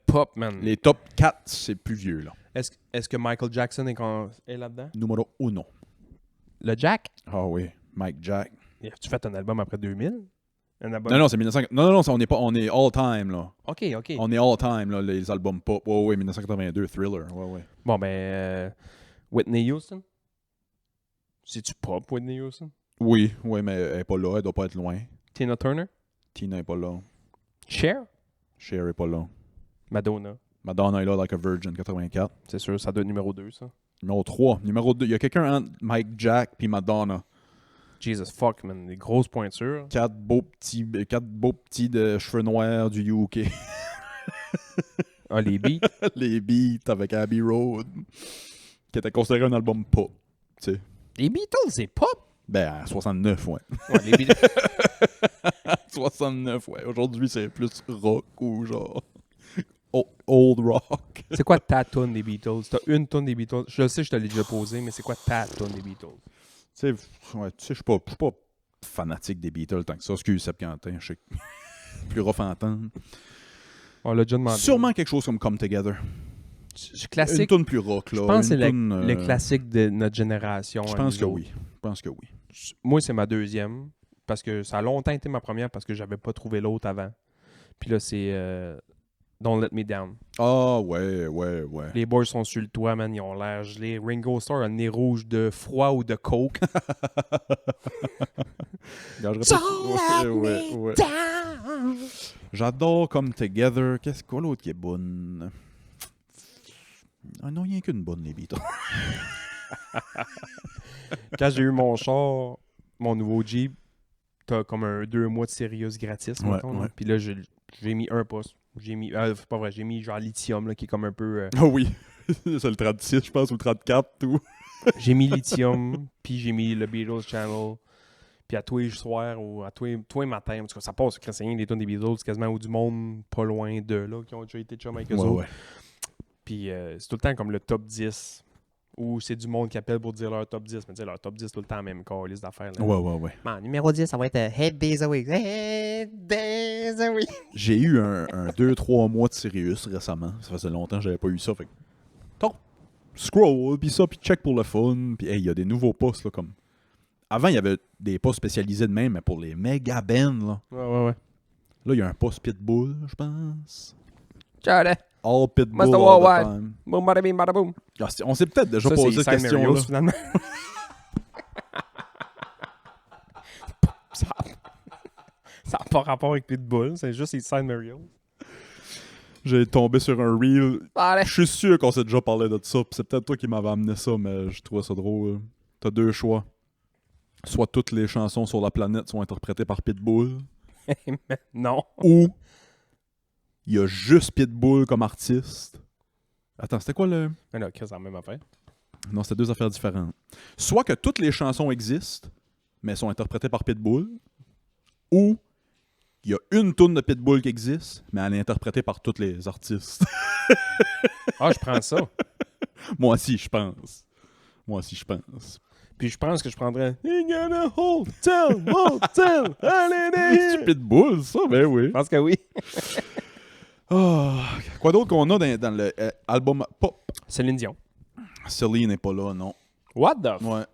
Pop, man. Les top 4, c'est plus vieux, là. Est-ce que Michael Jackson est là-dedans? Numéro 1. Le Jack? Ah oui, Mike Jack. Tu fait un album après 2000? Un album... Non, c'est 1900. Non, on est all time, là. OK. On est all time, là, les albums pop. Ouais, ouais, 1982, Thriller. Ouais, ouais. Bon, Whitney Houston? C'est-tu pop, Whitney Houston? Oui, oui, mais elle est pas là, elle doit pas être loin. Tina Turner? Tina est pas là. Cher? Cher est pas là. Madonna? Madonna est là, Like a Virgin, 84. C'est sûr, ça doit être numéro 2, ça. Numéro 3. Numéro 2. Il y a quelqu'un entre Mike Jack puis Madonna. Jesus fuck, man. Des grosses pointures. 4 beaux petits de cheveux noirs du UK. Ah, les beats. Les Beats avec Abbey Road. Qui était considéré un album pop. Tu sais. Les Beatles, c'est pop? Ben, à 69, ouais. Ouais, les Beatles. 69, ouais. Aujourd'hui, c'est plus rock ou genre. Old rock. C'est quoi ta tonne des Beatles? T'as une tonne des Beatles. Je le sais, je te l'ai déjà posé, mais c'est quoi ta tonne des Beatles? Tu sais, je suis pas fanatique des Beatles tant que ça. Excuse Seb Quentin, je sais que plus rough à entendre. On l'a déjà demandé. Sûrement quelque chose comme Come Together. C'est Une classique. toune plus rock, là. Je pense que c'est Une toune, le classique de notre génération. Je à pense nous que autres. oui. Je pense que oui. Moi, c'est ma deuxième. Parce que ça a longtemps été ma première parce que j'avais pas trouvé l'autre avant. Puis là, c'est Don't Let Me Down. Ah, ouais. Les boys sont sur le toit, man. Ils ont l'air gelés. Ringo Starr a le nez rouge de froid ou de coke. Ouais. J'adore Come Together. Qu'est-ce quoi l'autre qui est bonne? Ah non, il n'y a qu'une bonne, les Beatles. Quand j'ai eu mon char, mon nouveau Jeep, t'as comme 2 mois de Sirius gratis. Ouais, mettons, là. ouais. Puis là, j'ai mis un poste. J'ai mis, c'est pas vrai, j'ai mis genre lithium, là, qui est comme un peu... Ah oui. C'est le 36, je pense, ou le 34, tout. J'ai mis lithium, puis j'ai mis le Beatles Channel. Puis à tous les soirs ou à tous les matins, parce que ça passe, c'est rien des tonnes des Beatles, c'est quasiment ou du monde pas loin de là, qui ont déjà été chum avec eux autres. Ouais. Puis c'est tout le temps comme le top 10, où c'est du monde qui appelle pour dire leur top 10, mais tu sais, leur top 10 tout le temps la même liste d'affaires. Là. Ouais. Bon, numéro 10, ça va être Head Days Away. Head Days Away. J'ai eu un 2-3 mois de Sirius récemment. Ça faisait longtemps que j'avais pas eu ça. Fait que, scroll, puis ça, puis check pour le fun. Puis il y a des nouveaux postes, là, comme... Avant, il y avait des postes spécialisés de même, mais pour les méga bands, là. Ouais. Là, il y a un poste Pitbull, je pense. Ciao, là. All Pitbull Master all Worldwide. the time. Boom, bada bing, bada boom. Ah, on s'est peut-être déjà Ça, posé c'est cette Sign Marios, question-là. finalement. ça n'a pas rapport avec Pitbull, c'est juste les Sign Marios. J'ai tombé sur un reel. Allez. Je suis sûr qu'on s'est déjà parlé de ça. Puis c'est peut-être toi qui m'avais amené ça, mais je trouvais ça drôle. T'as 2 choix. Soit toutes les chansons sur la planète sont interprétées par Pitbull, Non. ou il y a juste Pitbull comme artiste. Attends, c'était quoi le... Mais non, c'est la même affaire. Non, c'était 2 affaires différentes. Soit que toutes les chansons existent, mais sont interprétées par Pitbull, ou il y a une toune de Pitbull qui existe, mais elle est interprétée par tous les artistes. Ah, je prends ça. Moi aussi, je pense. Puis je pense que je prendrais You got a hotel, motel, holiday. C'est Pitbull, ça? Ben oui. Je pense que oui. Quoi d'autre qu'on a dans le album pop? Céline Dion. Celine n'est pas là, non. What the f... Ouais.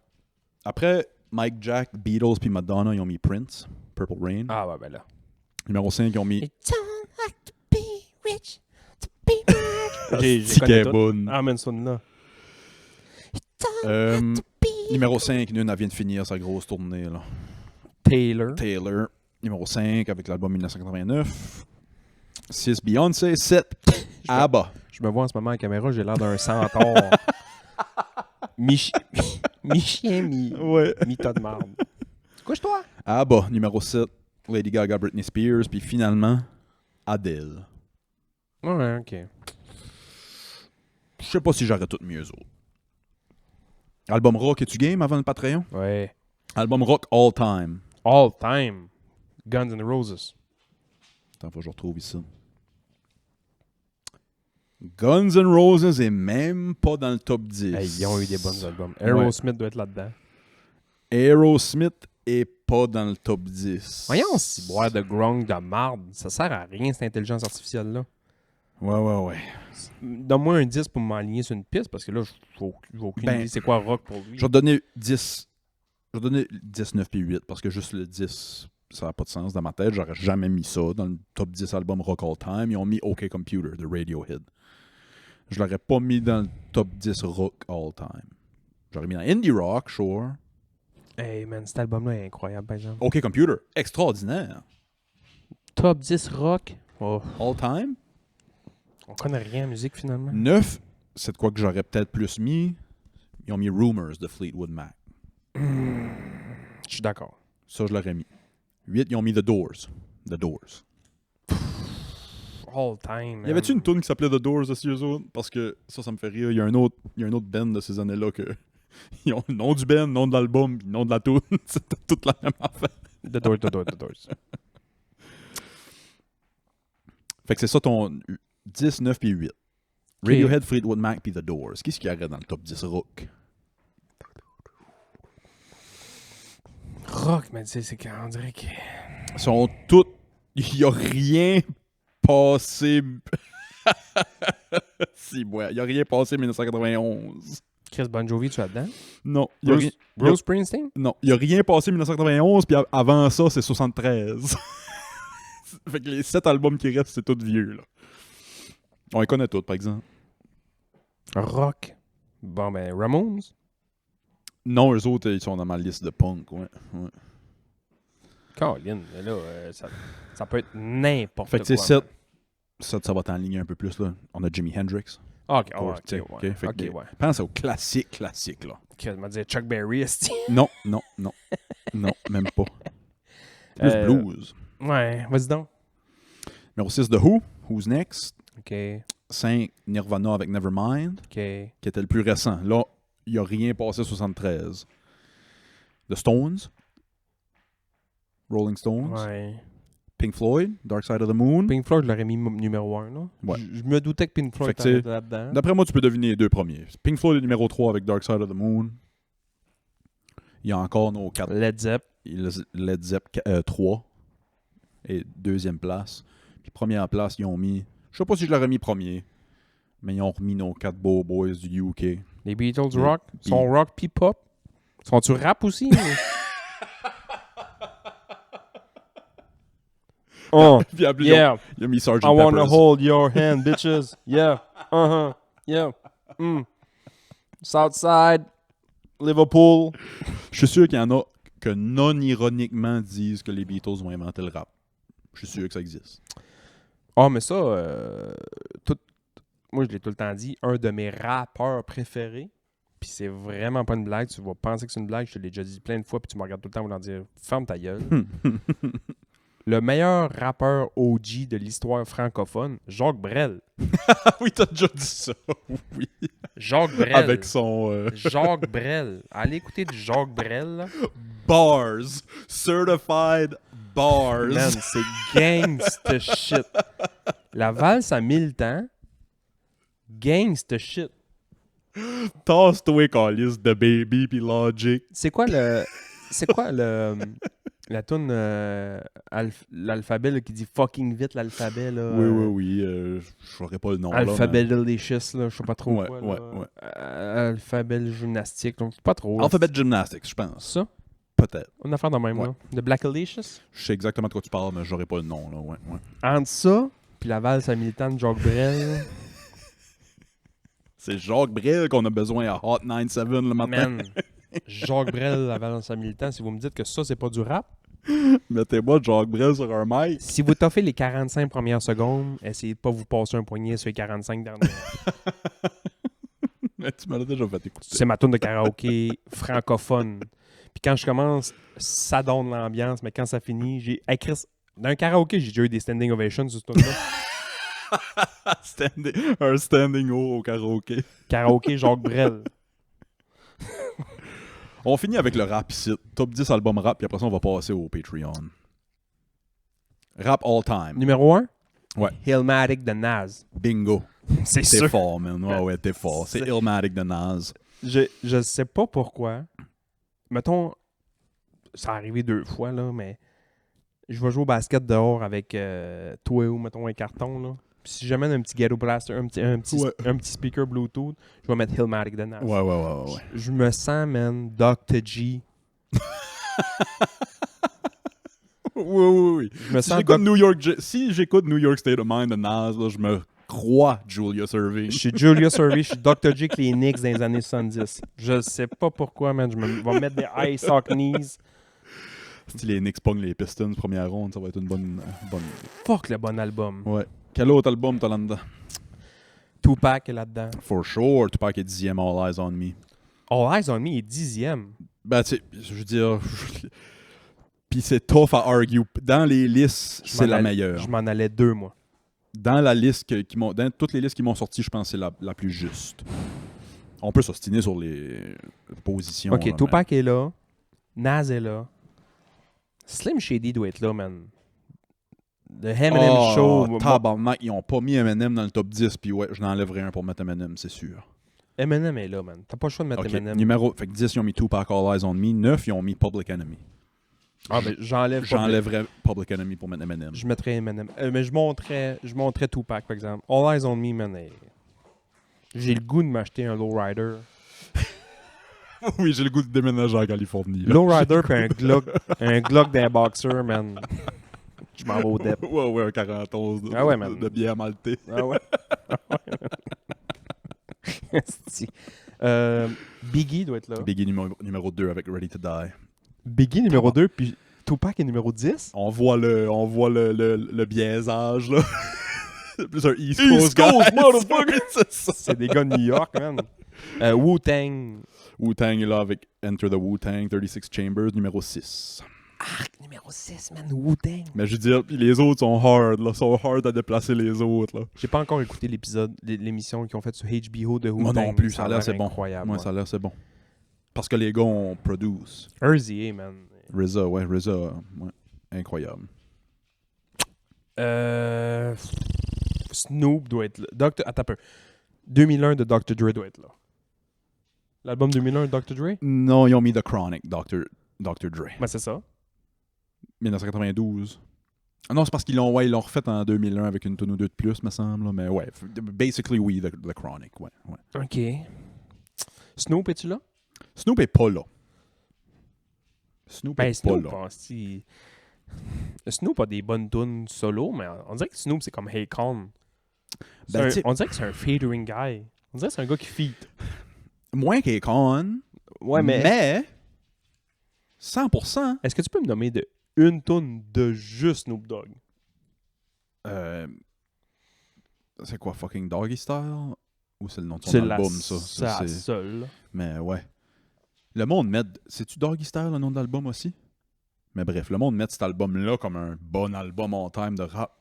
Après, Mike Jack, Beatles puis Madonna, ils ont mis Prince, Purple Rain. Ah ouais, ben là. Numéro 5, ils ont mis You don't have to be rich to be rich. J'ai Asti connu qu'elle est tout. bonne. Ah, man, là. Numéro 5, Nune, elle vient de finir sa grosse tournée, là. Taylor. Taylor. Numéro 5, avec l'album 1989. 6, Beyoncé. 7, ABBA. Je me vois en ce moment à la caméra, j'ai l'air d'un centaure. Mi-chien, Ouais. mi-tas de marde. Couche-toi. ABBA. Numéro 7, Lady Gaga, Britney Spears. Puis finalement, Adele. Ouais, ok. Je sais pas si j'aurais tout mieux autres. Album rock, es-tu game avant le Patreon? Ouais. Album rock all time. All time. Guns N' Roses. Attends, faut que je retrouve ici. Guns N' Roses est même pas dans le top 10. Hey, ils ont eu des bons albums. Aerosmith doit être là-dedans. Aerosmith est pas dans le top 10. Voyons, si boire de grung de marde, ça sert à rien cette intelligence artificielle-là. Ouais. Donne-moi un 10 pour m'aligner sur une piste, parce que là, j'ai aucune Ben, idée c'est quoi rock pour lui. Je vais te donner 10. Je vais te donner 10, 9 puis 8 parce que juste le 10, ça n'a pas de sens dans ma tête. J'aurais jamais mis ça dans le top 10 album rock all time. Ils ont mis OK Computer de Radiohead. Je l'aurais pas mis dans le top 10 rock all time. J'aurais mis dans Indie Rock, sure. Hey man, cet album-là est incroyable, par exemple. OK Computer, extraordinaire. Top 10 rock? Oh, All time. on connaît rien en musique finalement. 9, c'est de quoi que j'aurais peut-être plus mis. Ils ont mis Rumors de Fleetwood Mac. Je suis d'accord. Ça, je l'aurais mis. 8, ils ont mis The Doors. The Doors. All time. Y avait-tu une tune qui s'appelait The Doors aussi, eux autres? Parce que ça me fait rire. Il y a un autre band de ces années-là que. Ils ont le nom du band, le nom de l'album, puis le nom de la tune. C'était toute la même affaire. The Doors. Fait que c'est ça ton 10, 9 puis 8. Radiohead, Fleetwood Mac puis The Doors. Qu'est-ce qu'il y aurait dans le top 10 rock? Rock, mais tu sais, c'est qu'on dirait que... Ils sont toutes... Il y a rien passé... Si, ouais. Il y a rien passé 1991. Chris Bon Jovi, tu es là-dedans? Non. Il y a rien... Bruce Springsteen? Non, il n'y a rien passé 1991, puis avant ça, c'est 73. Fait que les 7 albums qui restent, c'est tous vieux, là. On les connaît tous, par exemple. Rock. Bon, ben, Ramones? Non, eux autres, ils sont dans ma liste de punk, ouais. Colin, mais là, ça peut être n'importe Fait quoi. que c'est 7. 7, ça va t'enligner un peu plus, là. On a Jimi Hendrix. Ah, ok, Course, ouais. Fait que Ok, ouais. pense au classique, là. Ok, je vais dire Chuck Berry, esti. Non, même pas. Plus blues. Ouais, vas-y donc. Numéro 6, The Who. Who's Next? Ok, 5, Nirvana avec Nevermind, ok. qui était le plus récent. Là, il n'y a rien passé 73. The Stones. Rolling Stones. Ouais. Pink Floyd. Dark Side of the Moon. Pink Floyd, je l'aurais mis numéro 1, là. Ouais. Je me doutais que Pink Floyd Fait que était là-dedans. D'après moi, tu peux deviner les deux premiers. Pink Floyd est numéro 3 avec Dark Side of the Moon. Il y a encore nos 4. Led Zepp. Led Zepp 3. Et deuxième place. Puis première place, ils ont mis... Je sais pas si je l'aurais mis premier. Mais ils ont remis nos 4 beaux boys du UK. Les Beatles Les rock. Sont rock puis pop. Sont-tu rap aussi? Oh, Puis après, yeah. il a mis Sgt. I wanna Pepper's. hold your hand, bitches. Yeah. Uh-huh. Yeah. Southside. Liverpool. Je suis sûr qu'il y en a que non-ironiquement disent que les Beatles ont inventé le rap. Je suis sûr que ça existe. Ah, mais ça, moi, je l'ai tout le temps dit, un de mes rappeurs préférés, puis c'est vraiment pas une blague, tu vas penser que c'est une blague, je te l'ai déjà dit plein de fois, puis tu me regardes tout le temps voulant dire « Ferme ta gueule ». Le meilleur rappeur OG de l'histoire francophone, Jacques Brel. Ah oui, t'as déjà dit ça. Oui. Jacques Brel. Avec son... Jacques Brel. Allez écouter du Jacques Brel, là. Bars. Certified bars. Man, c'est gangsta shit. La valse à 1000 temps, gangsta shit. Toss-toi, calice de Baby pis Logic. C'est quoi le... la toune l'alphabet là, qui dit fucking vite l'alphabet là. Oui. Je saurais pas le nom. Alphabet Delicious là, je sais pas trop Ouais, quoi. ouais, là. ouais. Alphabet gymnastique, donc pas trop. Alphabet Gymnastics, je pense. Ça, Peut-être. une affaire de même Ouais. là. De Black Delicious. Je sais exactement de quoi tu parles, mais j'aurais pas le nom, là. Ouais. Entre ça, puis la valse à militant de Jacques Brel. C'est Jacques Brel qu'on a besoin à Hot 97 le matin. Man, Jacques Brel, la valse à militant, si vous me dites que ça, c'est pas du rap, Mettez-moi Jacques Brel sur un mic. si vous toffez les 45 premières secondes, essayez de pas vous passer un poignet sur les 45 dernières. Mais tu m'as déjà fait écouter. C'est ma tourne de karaoké francophone. Puis quand je commence, ça donne l'ambiance, mais quand ça finit, j'ai... Hey Chris, dans un karaoké, j'ai déjà eu des standing ovations sur ce tourne-là. Un standing O au karaoké. Karaoké Jacques Brel. On finit avec le rap ici. Top 10 albums rap, puis après ça, on va passer au Patreon. Rap all time. Numéro 1? Ouais. Illmatic de Nas. Bingo. C'est T'es sûr. fort, man. Ouais, t'es fort. C'est Illmatic de Nas. Je sais pas pourquoi. Mettons, ça a arrivé 2 fois, là, mais je vais jouer au basket dehors avec toi ou, mettons, un carton, là. Puis si j'amène un petit ghetto blaster, un petit speaker Bluetooth, je vais mettre Illmatic de Nas. Ouais. Je me sens, man, Dr. G. Oui. Je me Si sens j'écoute New York State of Mind de Nas, là, je me crois Julius Irving. Je suis Julius Irving, je suis Dr. J avec les Knicks dans les années 70. Je sais pas pourquoi, man. Je vais mettre des high sock knees. Si les Knicks pognent les Pistons première ronde, ça va être une bonne. Fuck le bon album. Ouais. Quel autre album t'as là-dedans? Tupac est là-dedans. For sure, Tupac est 10e All Eyes on Me. All Eyes on Me est 10e. Ben, tu sais, je veux dire. Puis c'est tough à argue. Dans les listes, c'est la meilleure. Je m'en allais 2, moi. Dans la liste dans toutes les listes qui m'ont sorti, je pense que c'est la plus juste. On peut s'ostiner sur les positions. Ok, là, Tupac est là. Nas est là. Slim Shady doit être là, man. The Eminem Show. Tabarnak, ils ont pas mis Eminem dans le top 10, puis ouais, je n'enlèverai un pour mettre Eminem, c'est sûr. Eminem est là, man. T'as pas le choix de mettre Ok, Eminem. fait que 10, ils ont mis Tupac All Eyes on Me. 9, ils ont mis Public Enemy. Ah, ben J'enlèverais Public Enemy pour mettre Eminem. Je mettrais Eminem. Mais je montrais Tupac, par exemple. All Eyes on Me, man. J'ai le goût de m'acheter un lowrider. Oui, j'ai le goût de déménager en Californie. là. Lowrider puis un Glock d'un boxer, man. Je m'en vais au dep. Ouais, un 41 Ah ouais, man. de bière maltais. Ah ouais? Esti. Biggie doit être là. Biggie numéro 2 avec Ready to Die. Biggie numéro 2, puis Tupac est numéro 10. On voit le biaisage, là. C'est plus un East East Coast guy. Coast, motherfucker! C'est ça. C'est des gars de New York, man. Wu-Tang. Wu-Tang est là avec Enter the Wu-Tang, 36 Chambers, numéro 6. Numéro 6, man. Wu-Tang. Mais je veux dire, puis les autres sont hard, là. Sont hard à déplacer les autres, là. J'ai pas encore écouté l'émission qu'ils ont faite sur HBO de Wu-Tang. Moi non plus, ça a l'air c'est bon. incroyable. Moi, ça a l'air c'est bon. Parce que les gars, on produce. RZA, man. RZA, ouais, incroyable. Snoop doit être là. Attends un peu. 2001 de Dr. Dre doit être là. L'album 2001 de Dr. Dre? Non, ils ont mis The Chronic, Dr. Dre. Ben, c'est ça. 1992. Ah non, c'est parce qu'ils l'ont refait en 2001 avec une tonne ou deux de plus, me semble. Là, mais ouais, basically, oui, The Chronic, ouais. OK. Snoop, es-tu là? Snoop est pas là. Snoop Ben, est Snoop, pas là. Snoop a des bonnes tunes solo, mais on dirait que Snoop, c'est comme Akon. Ben, On dirait que c'est un featuring guy. On dirait que c'est un gars qui feat. Moins qu'Akon, Ouais, mais 100%. Est-ce que tu peux me nommer une tune de juste Snoop Dogg? C'est quoi, fucking Doggy Style? Ou c'est le nom de son C'est album, la ça? seule. Mais ouais. Le monde met... C'est-tu Doggy Style, le nom de l'album aussi? Mais bref, le monde met cet album-là comme un bon album on time de rap.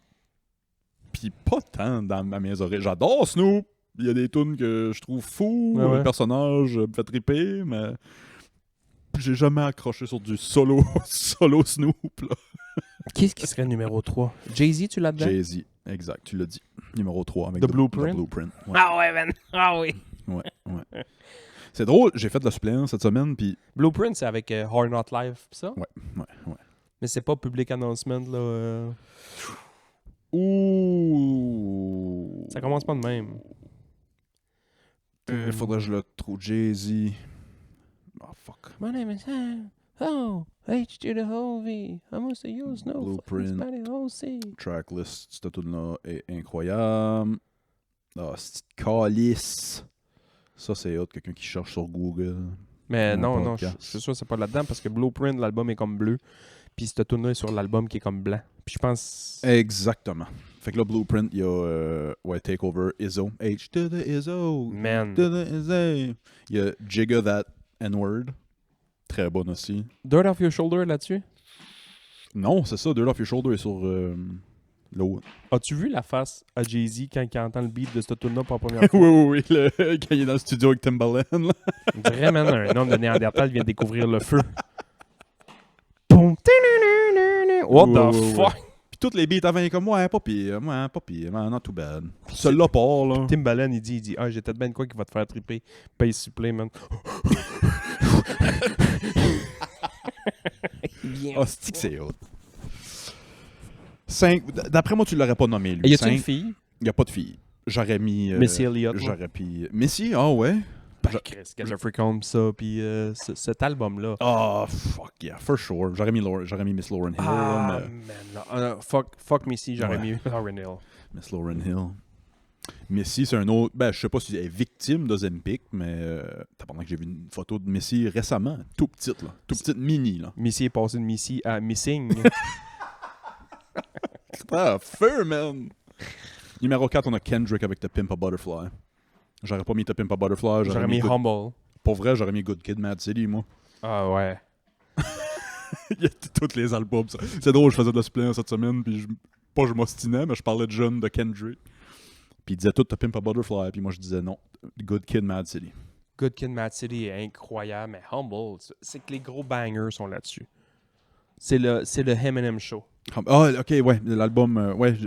Puis pas tant dans mes oreilles. J'adore Snoop! Il y a des tunes que je trouve fous. Ouais. Le personnage me fait triper, mais J'ai jamais accroché sur du solo Snoop, là. Qu'est-ce qui serait numéro 3? Jay-Z, tu l'as dedans? Jay-Z, exact, tu l'as dit. Numéro 3 avec The Blueprint? The Blueprint. Ouais. Ah ouais, man! Ah oui! Ouais. C'est drôle, j'ai fait de la suppléance cette semaine, puis... Blueprint, c'est avec Hard Not Live, pis ça? Ouais. Mais c'est pas public announcement, là. Ouh! Ça commence pas de même. Il faudrait que je le trouve. Jay-Z. Oh, fuck. My name is Sam. Oh, H to the whole V. I must use no Blueprint. OC. Tracklist, cette tune-là est incroyable. Ah, c'est calice. Ça, c'est autre, quelqu'un qui cherche sur Google. Mais Un non, je podcast. suis sûr que c'est pas là-dedans parce que Blueprint, l'album est comme bleu. Puis cette tune-là est sur l'album qui est comme blanc. Puis je pense. Exactement. Fait que là, Blueprint, il y a Takeover, Izzo. H to the Izzo. Man. To the Izzo. Il y a Jigga That N-Word. Très bonne aussi. Dirt Off Your Shoulder là-dessus? Non, c'est ça. Dirt Off Your Shoulder est sur l'autre. As-tu vu la face à Jay-Z quand il entend le beat de cette tune-là pour la première fois? oui. Quand il est dans le studio avec Timbaland. Là. Vraiment, un homme de Néandertal vient de découvrir le feu. Boum! What the Ouais. fuck? Puis toutes les beats avant, il est comme, ouais, pas pire, man, not too bad. Puis celui-là part, là. Timbaland, il dit, ah, j'ai peut-être bien de quoi qui va te faire triper. Paye supplé, man. Ah, c'est que c'est haut. 5. D'après moi, tu l'aurais pas nommé, lui. Y a-tu une 5. fille? Il n'y a pas de fille. J'aurais mis. Missy Elliott. J'aurais mis. Missy, ah ouais. Ben, Chris, Get the Freak Home, ça, puis cet album-là. Ah, fuck yeah, for sure. J'aurais mis Miss Lauryn Hill. Ah, mais man. Fuck Missy, j'aurais Ouais. mis Lauryn Hill. Miss Lauryn Hill. Missy, c'est un autre. Ben, je sais pas si elle est victime d'Ozempic, mais pendant que j'ai vu une photo de Missy récemment. Tout petite, là. Tout petite mini, là. Missy est passé de Missy à Missing. Ah, feu, man! Numéro 4, on a Kendrick avec The Pimp a Butterfly. J'aurais pas mis The Pimp a Butterfly. J'aurais mis Humble. Pour vrai, j'aurais mis Good Kid, Mad City, moi. Ah ouais. Il y a tous les albums. Ça. C'est drôle, je faisais de la suppléance cette semaine, puis je m'ostinais, mais je parlais de jeune de Kendrick. Puis il disait tout The Pimp a Butterfly, puis moi je disais non, Good Kid, Mad City. Good Kid, Mad City est incroyable, mais Humble, c'est que les gros bangers sont là-dessus. C'est le Eminem Show. Ah, ok, ouais, l'album, ouais,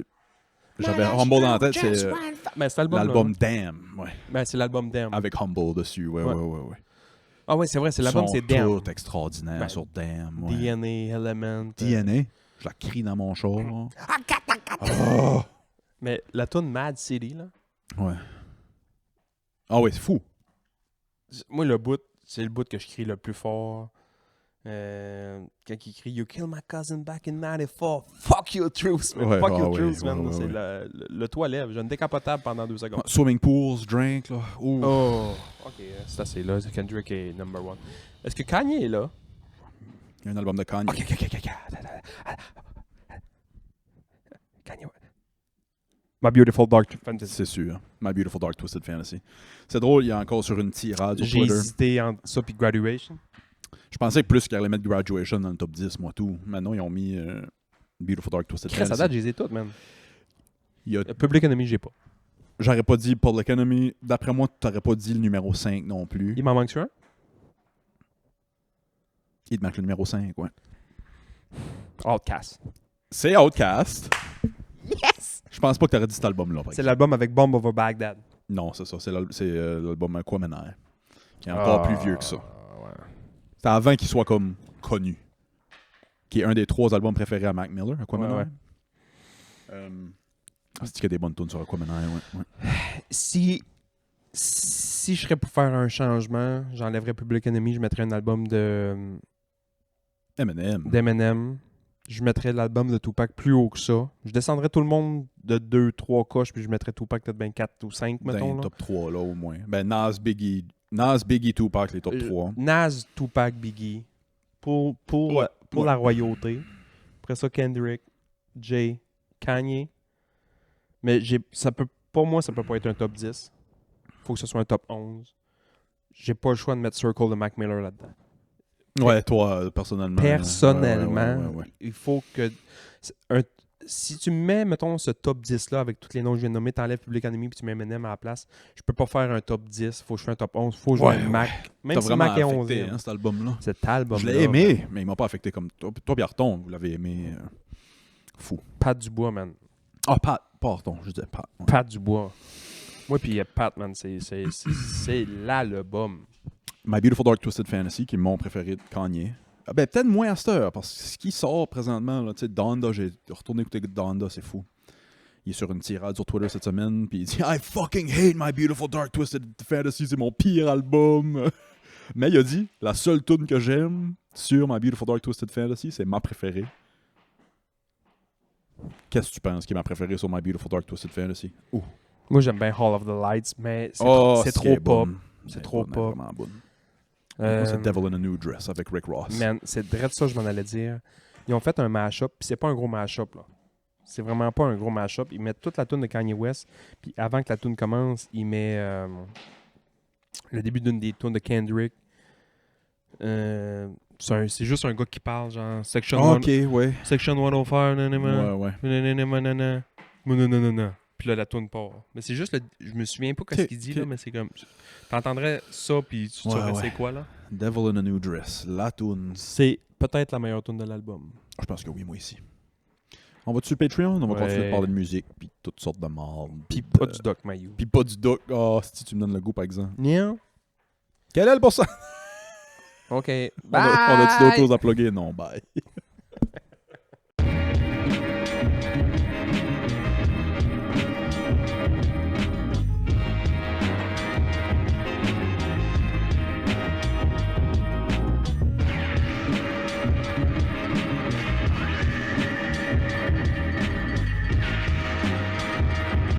j'avais Humble dans la tête, c'est Ben, c'est l'album. l'album Damn, ouais, Ben, c'est l'album Damn. avec Humble dessus, ouais. Ah ouais, c'est vrai, c'est l'album, Ils c'est sont Damn. tous extraordinaires Ben, sur Damn, ouais. DNA, Element. DNA, je la crie dans mon char. Mais la tune Mad City, là. Ouais. Ah ouais, c'est fou. Moi, c'est le bout que je crie le plus fort. Quand il crie You kill my cousin back in 94. Fuck your truth, man. Ouais, Fuck ah your ouais, truth, man. ouais, C'est ouais. le toit lève. J'ai une décapotable pendant 2 secondes. Swimming pools, drink, là. Ouh. Oh, ok, c'est assez là. Kendrick est number 1. Est-ce que Kanye est là? Il y a un album de Kanye. Ok. Kanye, ouais. My Beautiful Dark Fantasy. C'est sûr. My Beautiful Dark Twisted Fantasy. C'est drôle, il est encore sur une tirade sur J'ai Twitter. hésité entre ça et Graduation. Je pensais plus qu'ils allaient mettre Graduation dans le top 10, moi tout. Maintenant, ils ont mis Beautiful Dark Twisted Chris, à Fantasy. date, j'ai les ai toutes, man. Il y a- Public Enemy, j'ai pas. J'aurais pas dit Public Enemy. D'après moi, t'aurais pas dit le numéro 5 non plus. Il m'en manque sur un? Il te manque le numéro 5, ouais. Outcast. C'est Outkast. Yes! Je pense pas que t'aurais dit cet album-là. par C'est exemple. l'album avec Bomb Over Baghdad. Non, c'est ça. C'est l'album Aquamenaire. Qui est encore plus vieux que ça. Ouais. C'est avant qu'il soit comme connu. Qui est un des 3 albums préférés à Mac Miller, Aquamenaire. Ouais. C'est qu'il y a des bonnes tunes sur Aquamenaire, ouais. Si je serais pour faire un changement, j'enlèverais Public Enemy, je mettrais un album Eminem. d'Eminem. Je mettrais l'album de Tupac plus haut que ça. Je descendrais tout le monde de 2-3 coches, puis je mettrais Tupac peut-être bien 4 ou 5, Dans mettons. le Là. top 3, là, au moins. Ben, Nas, Biggie, Tupac, les top 3. Nas, Tupac, Biggie. Pour Ouais. la royauté. Après ça, Kendrick, Jay, Kanye. Mais pour moi, ça peut pas être un top 10. Faut que ce soit un top 11. J'ai pas le choix de mettre Circle de Mac Miller là-dedans. Ouais, toi, personnellement. Personnellement, Ouais. il faut que si tu me mets, mettons, ce top 10-là avec tous les noms que je viens de nommer, t'enlèves Public Enemy puis tu mets Eminem à la place, je peux pas faire un top 10. Faut que je fasse un top 11. Faut que je mette Mac. Même T'as si vraiment Mac est affecté 11e. cet album-là. Cet album. Je l'ai aimé, mais il m'a pas affecté comme toi. Toi et Arton, vous l'avez aimé fou. Pat Dubois, man. Ah, Pat, pas Arton, je disais Pat. Ouais. Pat Dubois. Moi, puis Pat, man, c'est l'album. My Beautiful Dark Twisted Fantasy, qui est mon préféré de Kanye. Ah ben, peut-être moins à cette heure, parce que ce qui sort présentement, là, tu sais, Donda, j'ai retourné écouter Donda, c'est fou. Il est sur une tirade sur Twitter cette semaine, puis il dit « I fucking hate My Beautiful Dark Twisted Fantasy, c'est mon pire album! » Mais il a dit « La seule tune que j'aime sur My Beautiful Dark Twisted Fantasy, c'est ma préférée. » Qu'est-ce que tu penses qui est ma préférée sur My Beautiful Dark Twisted Fantasy? Ouh. Moi, j'aime bien Hall of the Lights, mais c'est c'est trop pop. bonne. C'est trop bonne, pop. vraiment bonne. Euh, C'est Devil in a New Dress avec Rick Ross. Man, c'est direct ça que je m'en allais dire. Ils ont fait un mash-up, puis c'est pas un gros mash-up, là. C'est vraiment pas un gros mash-up. Ils mettent toute la tune de Kanye West, puis avant que la tune commence, ils mettent le début d'une des tunes de Kendrick. C'est juste un gars qui parle, genre Section, Ok, ouais. Section 105, nanana, Ouais. nanana, nanana, nanana. Puis là, la tune part. Mais c'est juste, je me souviens pas ce Ok, qu'il dit, ok. là, mais c'est comme... T'entendrais ça, puis tu saurais Ouais. c'est quoi, là? Devil in a New Dress. La tune. C'est peut-être la meilleure tune de l'album. Je pense que oui, moi ici. On va dessus Patreon, on va Ouais. continuer de parler de musique, puis toutes sortes de marde. Puis pas du Doc Mayou. Puis pas du doc. Ah, si tu me donnes le goût, par exemple. Non. Quel est le pourcentage? OK. On a-tu d'autres choses à plugger? Non, bye.